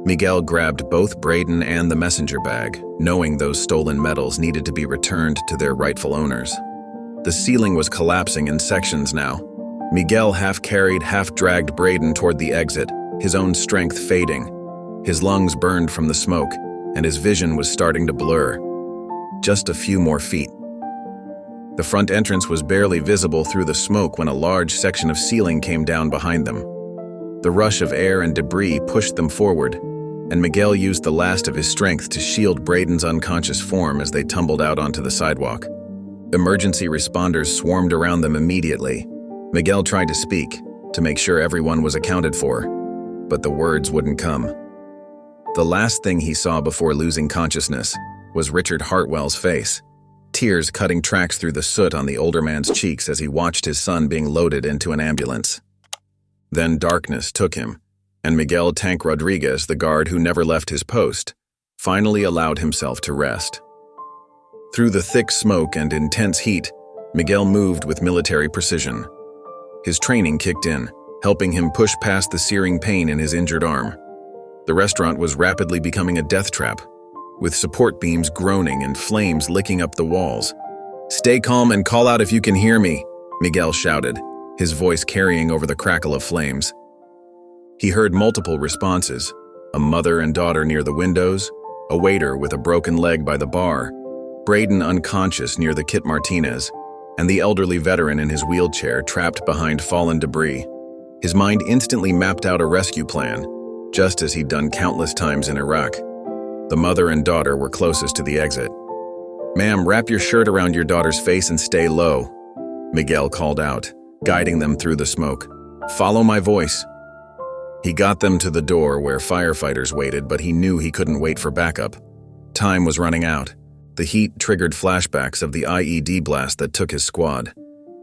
Miguel grabbed both Braden and the messenger bag, knowing those stolen metals needed to be returned to their rightful owners. The ceiling was collapsing in sections now. Miguel half-carried, half-dragged Braden toward the exit, his own strength fading. His lungs burned from the smoke, and his vision was starting to blur. Just a few more feet. The front entrance was barely visible through the smoke when a large section of ceiling came down behind them. The rush of air and debris pushed them forward, and Miguel used the last of his strength to shield Braden's unconscious form as they tumbled out onto the sidewalk. Emergency responders swarmed around them immediately. Miguel tried to speak, to make sure everyone was accounted for, but the words wouldn't come. The last thing he saw before losing consciousness was Richard Hartwell's face, tears cutting tracks through the soot on the older man's cheeks as he watched his son being loaded into an ambulance. Then darkness took him, and Miguel Tank Rodriguez, the guard who never left his post, finally allowed himself to rest. Through the thick smoke and intense heat, Miguel moved with military precision. His training kicked in, helping him push past the searing pain in his injured arm. The restaurant was rapidly becoming a death trap, with support beams groaning and flames licking up the walls. "Stay calm and call out if you can hear me," Miguel shouted, his voice carrying over the crackle of flames. He heard multiple responses: a mother and daughter near the windows, a waiter with a broken leg by the bar, Braden unconscious near the Kit Martinez, and the elderly veteran in his wheelchair trapped behind fallen debris. His mind instantly mapped out a rescue plan, just as he'd done countless times in Iraq. The mother and daughter were closest to the exit. "Ma'am, wrap your shirt around your daughter's face and stay low," Miguel called out, guiding them through the smoke. "Follow my voice." He got them to the door where firefighters waited, but he knew he couldn't wait for backup. Time was running out. The heat triggered flashbacks of the IED blast that took his squad.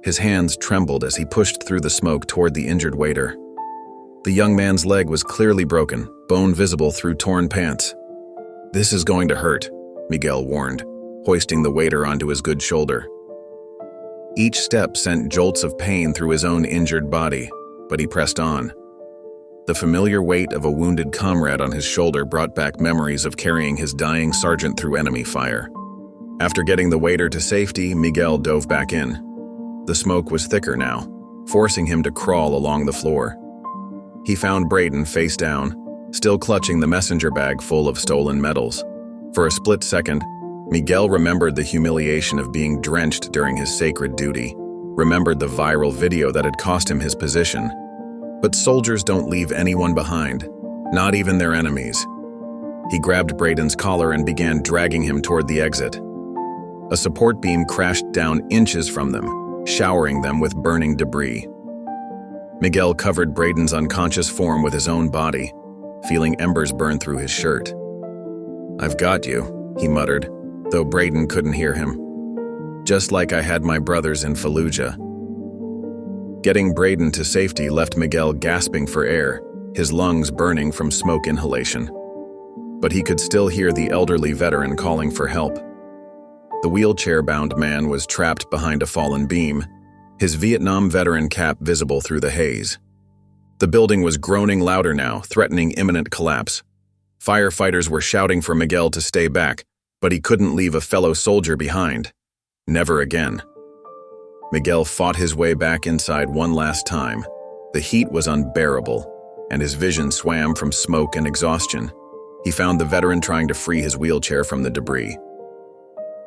His hands trembled as he pushed through the smoke toward the injured waiter. The young man's leg was clearly broken, bone visible through torn pants. "This is going to hurt," Miguel warned, hoisting the waiter onto his good shoulder. Each step sent jolts of pain through his own injured body, but he pressed on. The familiar weight of a wounded comrade on his shoulder brought back memories of carrying his dying sergeant through enemy fire. After getting the waiter to safety, Miguel dove back in. The smoke was thicker now, forcing him to crawl along the floor. He found Braden face down, still clutching the messenger bag full of stolen metals. For a split second, Miguel remembered the humiliation of being drenched during his sacred duty, remembered the viral video that had cost him his position. But soldiers don't leave anyone behind, not even their enemies. He grabbed Braden's collar and began dragging him toward the exit. A support beam crashed down inches from them, showering them with burning debris. Miguel covered Braden's unconscious form with his own body, feeling embers burn through his shirt. "I've got you," he muttered, though Braden couldn't hear him. "Just like I had my brothers in Fallujah." Getting Braden to safety left Miguel gasping for air, his lungs burning from smoke inhalation. But he could still hear the elderly veteran calling for help. The wheelchair-bound man was trapped behind a fallen beam, his Vietnam veteran cap visible through the haze. The building was groaning louder now, threatening imminent collapse. Firefighters were shouting for Miguel to stay back, but he couldn't leave a fellow soldier behind. Never again. Miguel fought his way back inside one last time. The heat was unbearable, and his vision swam from smoke and exhaustion. He found the veteran trying to free his wheelchair from the debris.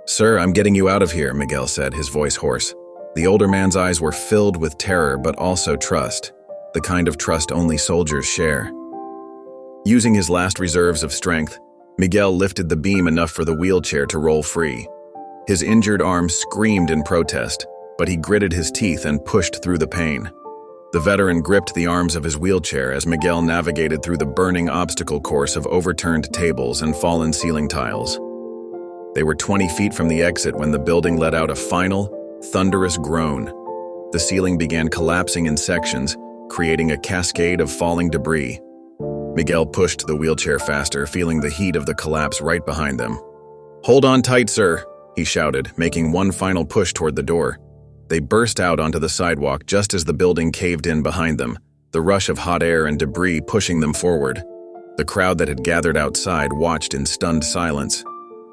"Sir, I'm getting you out of here," Miguel said, his voice hoarse. The older man's eyes were filled with terror but also trust, the kind of trust only soldiers share. Using his last reserves of strength, Miguel lifted the beam enough for the wheelchair to roll free. His injured arm screamed in protest, but he gritted his teeth and pushed through the pain. The veteran gripped the arms of his wheelchair as Miguel navigated through the burning obstacle course of overturned tables and fallen ceiling tiles. They were 20 feet from the exit when the building let out a final, thunderous groan. The ceiling began collapsing in sections, creating a cascade of falling debris. Miguel pushed the wheelchair faster, feeling the heat of the collapse right behind them. "Hold on tight, sir," he shouted, making one final push toward the door. They burst out onto the sidewalk just as the building caved in behind them, the rush of hot air and debris pushing them forward. The crowd that had gathered outside watched in stunned silence.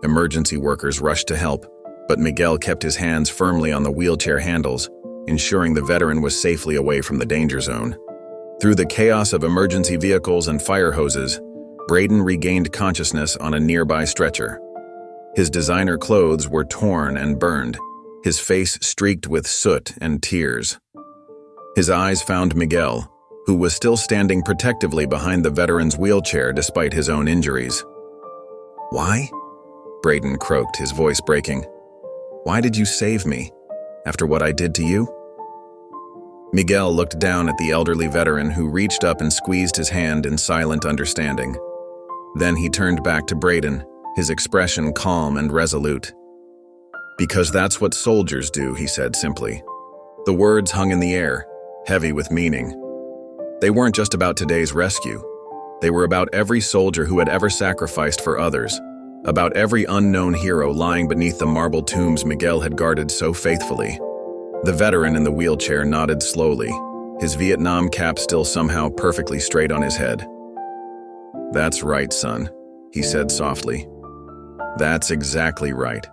Emergency workers rushed to help, but Miguel kept his hands firmly on the wheelchair handles, ensuring the veteran was safely away from the danger zone. Through the chaos of emergency vehicles and fire hoses, Braden regained consciousness on a nearby stretcher. His designer clothes were torn and burned, his face streaked with soot and tears. His eyes found Miguel, who was still standing protectively behind the veteran's wheelchair despite his own injuries. "Why?" Braden croaked, his voice breaking. "Why did you save me, after what I did to you?" Miguel looked down at the elderly veteran who reached up and squeezed his hand in silent understanding. Then he turned back to Braden, his expression calm and resolute. "Because that's what soldiers do," he said simply. The words hung in the air, heavy with meaning. They weren't just about today's rescue. They were about every soldier who had ever sacrificed for others, about every unknown hero lying beneath the marble tombs Miguel had guarded so faithfully. The veteran in the wheelchair nodded slowly, his Vietnam cap still somehow perfectly straight on his head. "That's right, son," he said softly. "That's exactly right."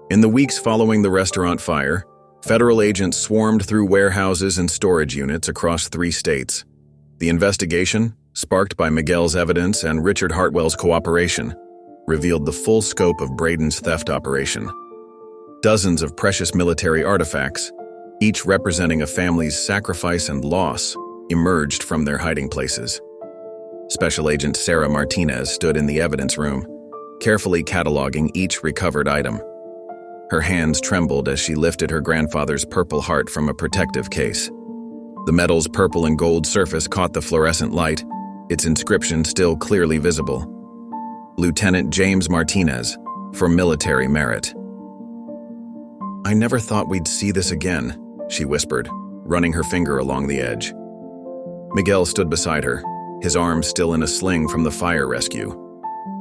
In the weeks following the restaurant fire, federal agents swarmed through warehouses and storage units across 3 states. The investigation, sparked by Miguel's evidence and Richard Hartwell's cooperation, revealed the full scope of Braden's theft operation. Dozens of precious military artifacts, each representing a family's sacrifice and loss, emerged from their hiding places. Special Agent Sarah Martinez stood in the evidence room, carefully cataloging each recovered item. Her hands trembled as she lifted her grandfather's purple heart from a protective case. The metal's purple and gold surface caught the fluorescent light, its inscription still clearly visible. Lieutenant James Martinez, for military merit. "I never thought we'd see this again," she whispered, running her finger along the edge. Miguel stood beside her, his arm still in a sling from the fire rescue.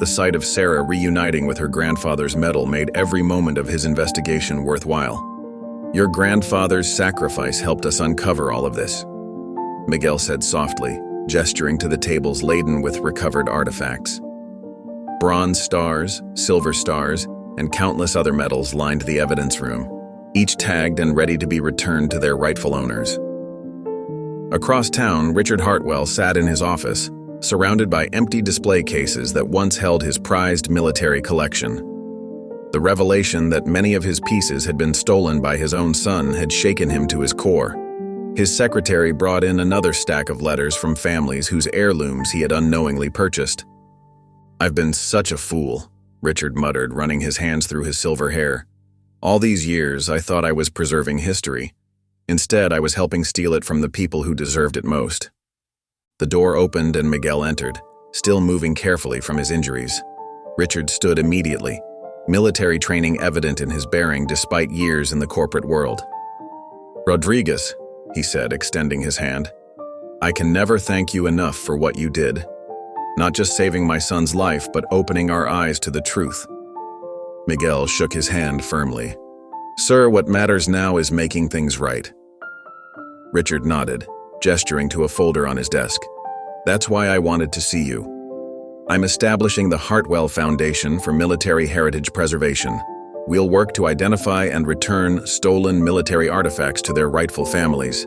The sight of Sarah reuniting with her grandfather's medal made every moment of his investigation worthwhile. "Your grandfather's sacrifice helped us uncover all of this," Miguel said softly, gesturing to the tables laden with recovered artifacts. Bronze stars, silver stars, and countless other medals lined the evidence room, each tagged and ready to be returned to their rightful owners. Across town, Richard Hartwell sat in his office, surrounded by empty display cases that once held his prized military collection. The revelation that many of his pieces had been stolen by his own son had shaken him to his core. His secretary brought in another stack of letters from families whose heirlooms he had unknowingly purchased. "I've been such a fool," Richard muttered, running his hands through his silver hair. "All these years, I thought I was preserving history. Instead, I was helping steal it from the people who deserved it most." The door opened and Miguel entered, still moving carefully from his injuries. Richard stood immediately, military training evident in his bearing despite years in the corporate world. "Rodriguez," he said, extending his hand, "I can never thank you enough for what you did. Not just saving my son's life, but opening our eyes to the truth." Miguel shook his hand firmly. "Sir, what matters now is making things right." Richard nodded, gesturing to a folder on his desk. "That's why I wanted to see you. I'm establishing the Hartwell Foundation for Military Heritage Preservation. We'll work to identify and return stolen military artifacts to their rightful families."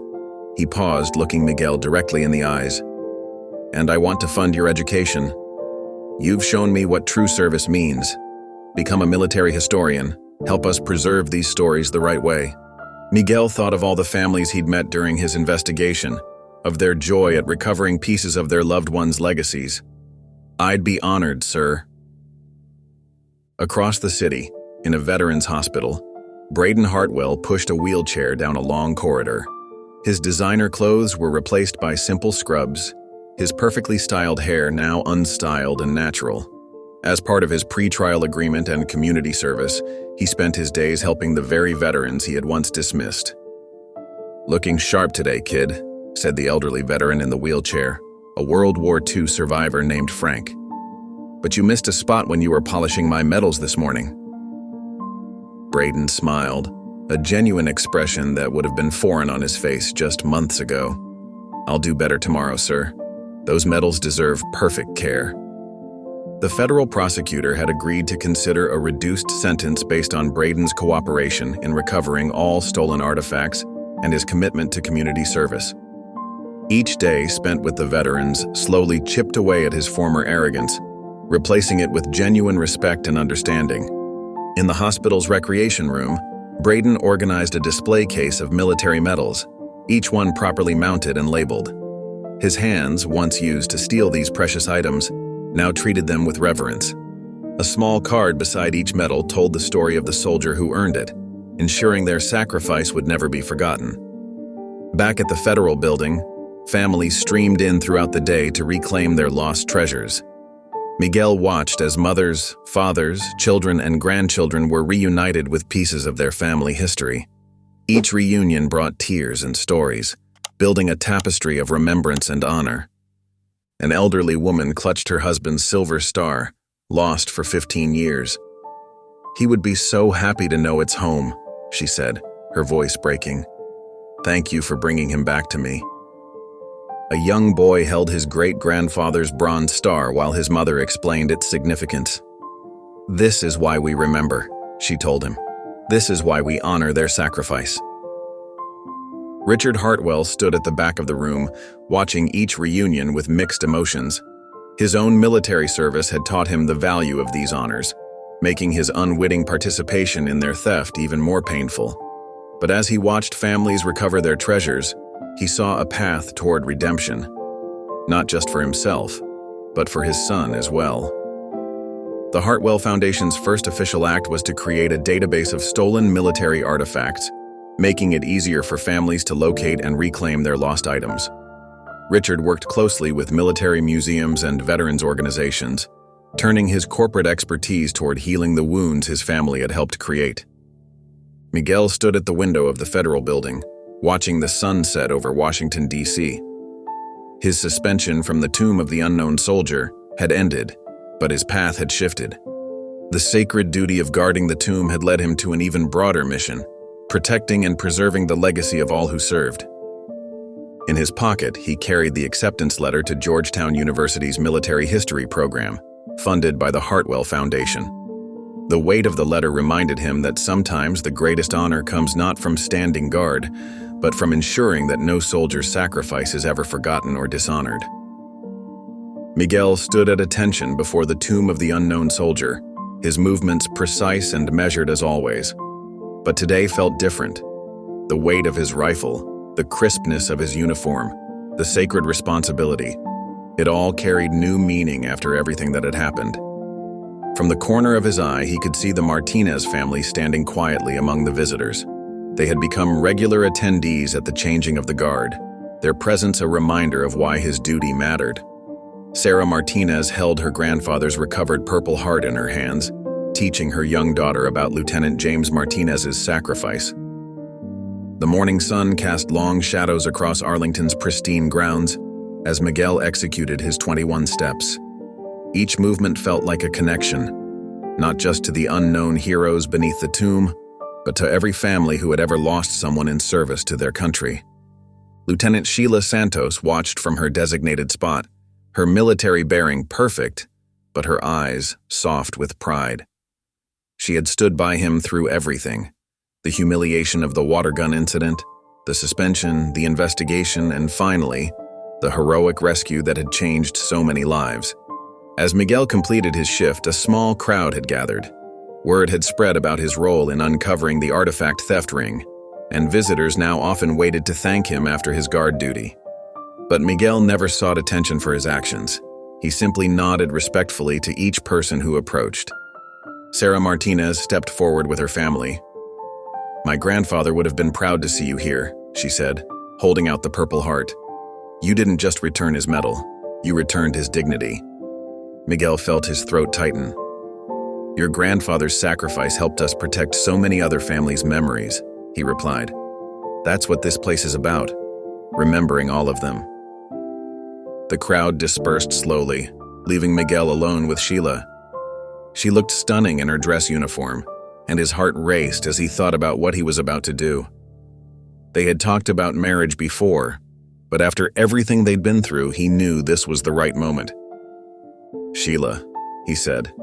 He paused, looking Miguel directly in the eyes. "And I want to fund your education. You've shown me what true service means. Become a military historian. Help us preserve these stories the right way." Miguel thought of all the families he'd met during his investigation, of their joy at recovering pieces of their loved ones' legacies. "I'd be honored, sir." Across the city, in a veterans hospital, Braden Hartwell pushed a wheelchair down a long corridor. His designer clothes were replaced by simple scrubs, his perfectly styled hair now unstyled and natural. As part of his pre-trial agreement and community service, he spent his days helping the very veterans he had once dismissed. "Looking sharp today, kid," said the elderly veteran in the wheelchair, a World War II survivor named Frank. "But you missed a spot when you were polishing my medals this morning." Braden smiled, a genuine expression that would have been foreign on his face just months ago. "I'll do better tomorrow, sir. Those medals deserve perfect care." The federal prosecutor had agreed to consider a reduced sentence based on Braden's cooperation in recovering all stolen artifacts and his commitment to community service. Each day spent with the veterans slowly chipped away at his former arrogance, replacing it with genuine respect and understanding. In the hospital's recreation room, Braden organized a display case of military medals, each one properly mounted and labeled. His hands, once used to steal these precious items, now treated them with reverence. A small card beside each medal told the story of the soldier who earned it, ensuring their sacrifice would never be forgotten. Back at the federal building, families streamed in throughout the day to reclaim their lost treasures. Miguel watched as mothers, fathers, children, and grandchildren were reunited with pieces of their family history. Each reunion brought tears and stories, building a tapestry of remembrance and honor. An elderly woman clutched her husband's silver star, lost for 15 years. "He would be so happy to know it's home," she said, her voice breaking. "Thank you for bringing him back to me." A young boy held his great-grandfather's bronze star while his mother explained its significance. "This is why we remember," she told him. "This is why we honor their sacrifice." Richard Hartwell stood at the back of the room, watching each reunion with mixed emotions. His own military service had taught him the value of these honors, making his unwitting participation in their theft even more painful. But as he watched families recover their treasures, he saw a path toward redemption, not just for himself, but for his son as well. The Hartwell Foundation's first official act was to create a database of stolen military artifacts, making it easier for families to locate and reclaim their lost items. Richard worked closely with military museums and veterans organizations, turning his corporate expertise toward healing the wounds his family had helped create. Miguel stood at the window of the federal building, watching the sun set over Washington, D.C. His suspension from the tomb of the unknown soldier had ended, but his path had shifted. The sacred duty of guarding the tomb had led him to an even broader mission, protecting and preserving the legacy of all who served. In his pocket, he carried the acceptance letter to Georgetown University's military history program, funded by the Hartwell Foundation. The weight of the letter reminded him that sometimes the greatest honor comes not from standing guard, but from ensuring that no soldier's sacrifice is ever forgotten or dishonored. Miguel stood at attention before the tomb of the unknown soldier, his movements precise and measured as always. But today felt different. The weight of his rifle, the crispness of his uniform, the sacred responsibility, it all carried new meaning after everything that had happened. From the corner of his eye, he could see the Martinez family standing quietly among the visitors. They had become regular attendees at the changing of the guard, their presence a reminder of why his duty mattered. Sarah Martinez held her grandfather's recovered Purple Heart in her hands, teaching her young daughter about Lieutenant James Martinez's sacrifice. The morning sun cast long shadows across Arlington's pristine grounds as Miguel executed his 21 steps. Each movement felt like a connection, not just to the unknown heroes beneath the tomb, but to every family who had ever lost someone in service to their country. Lieutenant Sheila Santos watched from her designated spot, her military bearing perfect, but her eyes soft with pride. She had stood by him through everything: the humiliation of the water gun incident, the suspension, the investigation, and finally, the heroic rescue that had changed so many lives. As Miguel completed his shift, a small crowd had gathered. Word had spread about his role in uncovering the artifact theft ring, and visitors now often waited to thank him after his guard duty. But Miguel never sought attention for his actions. He simply nodded respectfully to each person who approached. Sarah Martinez stepped forward with her family. "My grandfather would have been proud to see you here," she said, holding out the Purple Heart. "You didn't just return his medal, you returned his dignity." Miguel felt his throat tighten. "Your grandfather's sacrifice helped us protect so many other families' memories," he replied. That's what this place is about, remembering all of them. The crowd dispersed slowly, leaving Miguel alone with Sheila. She looked stunning in her dress uniform, and his heart raced as he thought about what he was about to do. They had talked about marriage before, but after everything they'd been through, he knew this was the right moment. "Sheila," he said,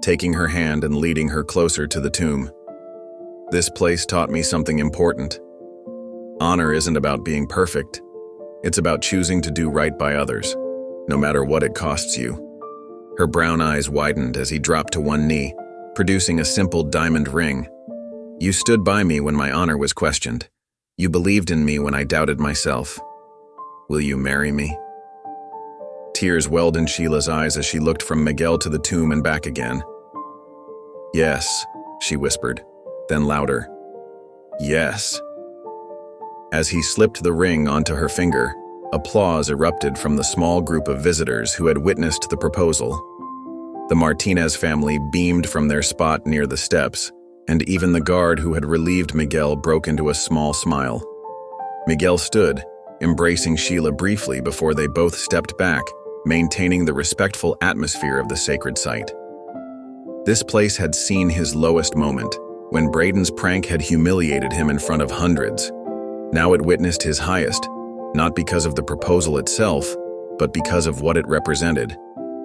taking her hand and leading her closer to the tomb. "This place taught me something important. Honor isn't about being perfect. It's about choosing to do right by others, no matter what it costs you." Her brown eyes widened as he dropped to one knee, producing a simple diamond ring. "You stood by me when my honor was questioned. You believed in me when I doubted myself. Will you marry me?" Tears welled in Sheila's eyes as she looked from Miguel to the tomb and back again. "Yes," she whispered, then louder, "Yes." As he slipped the ring onto her finger, applause erupted from the small group of visitors who had witnessed the proposal. The Martinez family beamed from their spot near the steps, and even the guard who had relieved Miguel broke into a small smile. Miguel stood, embracing Sheila briefly before they both stepped back, maintaining the respectful atmosphere of the sacred site. This place had seen his lowest moment, when Braden's prank had humiliated him in front of hundreds. Now it witnessed his highest, not because of the proposal itself, but because of what it represented,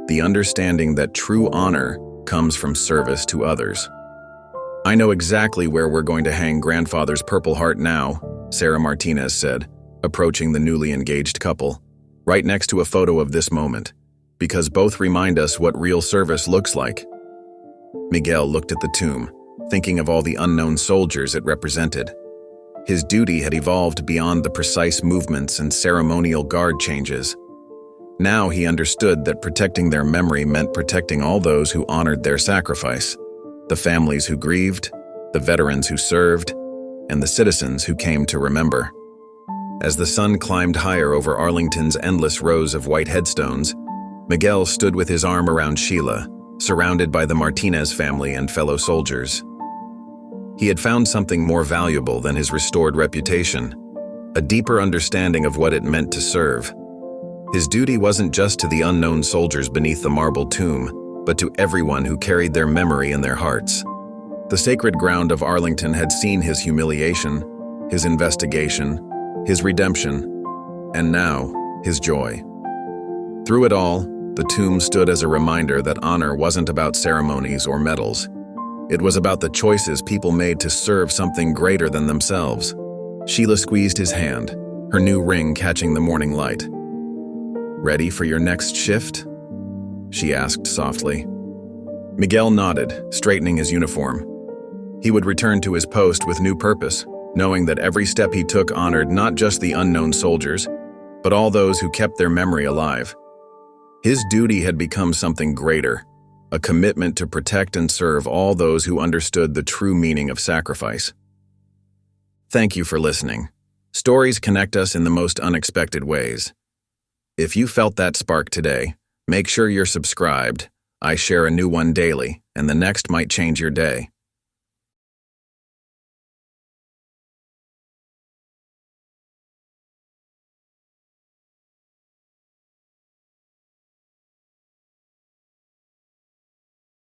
the understanding that true honor comes from service to others. "I know exactly where we're going to hang grandfather's Purple Heart now," Sarah Martinez said, approaching the newly engaged couple, "right next to a photo of this moment, because both remind us what real service looks like." Miguel looked at the tomb, thinking of all the unknown soldiers it represented. His duty had evolved beyond the precise movements and ceremonial guard changes. Now he understood that protecting their memory meant protecting all those who honored their sacrifice, the families who grieved, the veterans who served, and the citizens who came to remember. As the sun climbed higher over Arlington's endless rows of white headstones, Miguel stood with his arm around Sheila, surrounded by the Martinez family and fellow soldiers. He had found something more valuable than his restored reputation, a deeper understanding of what it meant to serve. His duty wasn't just to the unknown soldiers beneath the marble tomb, but to everyone who carried their memory in their hearts. The sacred ground of Arlington had seen his humiliation, his investigation, his redemption, and now, his joy. Through it all, the tomb stood as a reminder that honor wasn't about ceremonies or medals. It was about the choices people made to serve something greater than themselves. Sheila squeezed his hand, her new ring catching the morning light. "Ready for your next shift?" she asked softly. Miguel nodded, straightening his uniform. He would return to his post with new purpose, knowing that every step he took honored not just the unknown soldiers, but all those who kept their memory alive. His duty had become something greater, a commitment to protect and serve all those who understood the true meaning of sacrifice. Thank you for listening. Stories connect us in the most unexpected ways. If you felt that spark today, make sure you're subscribed. I share a new one daily, and the next might change your day.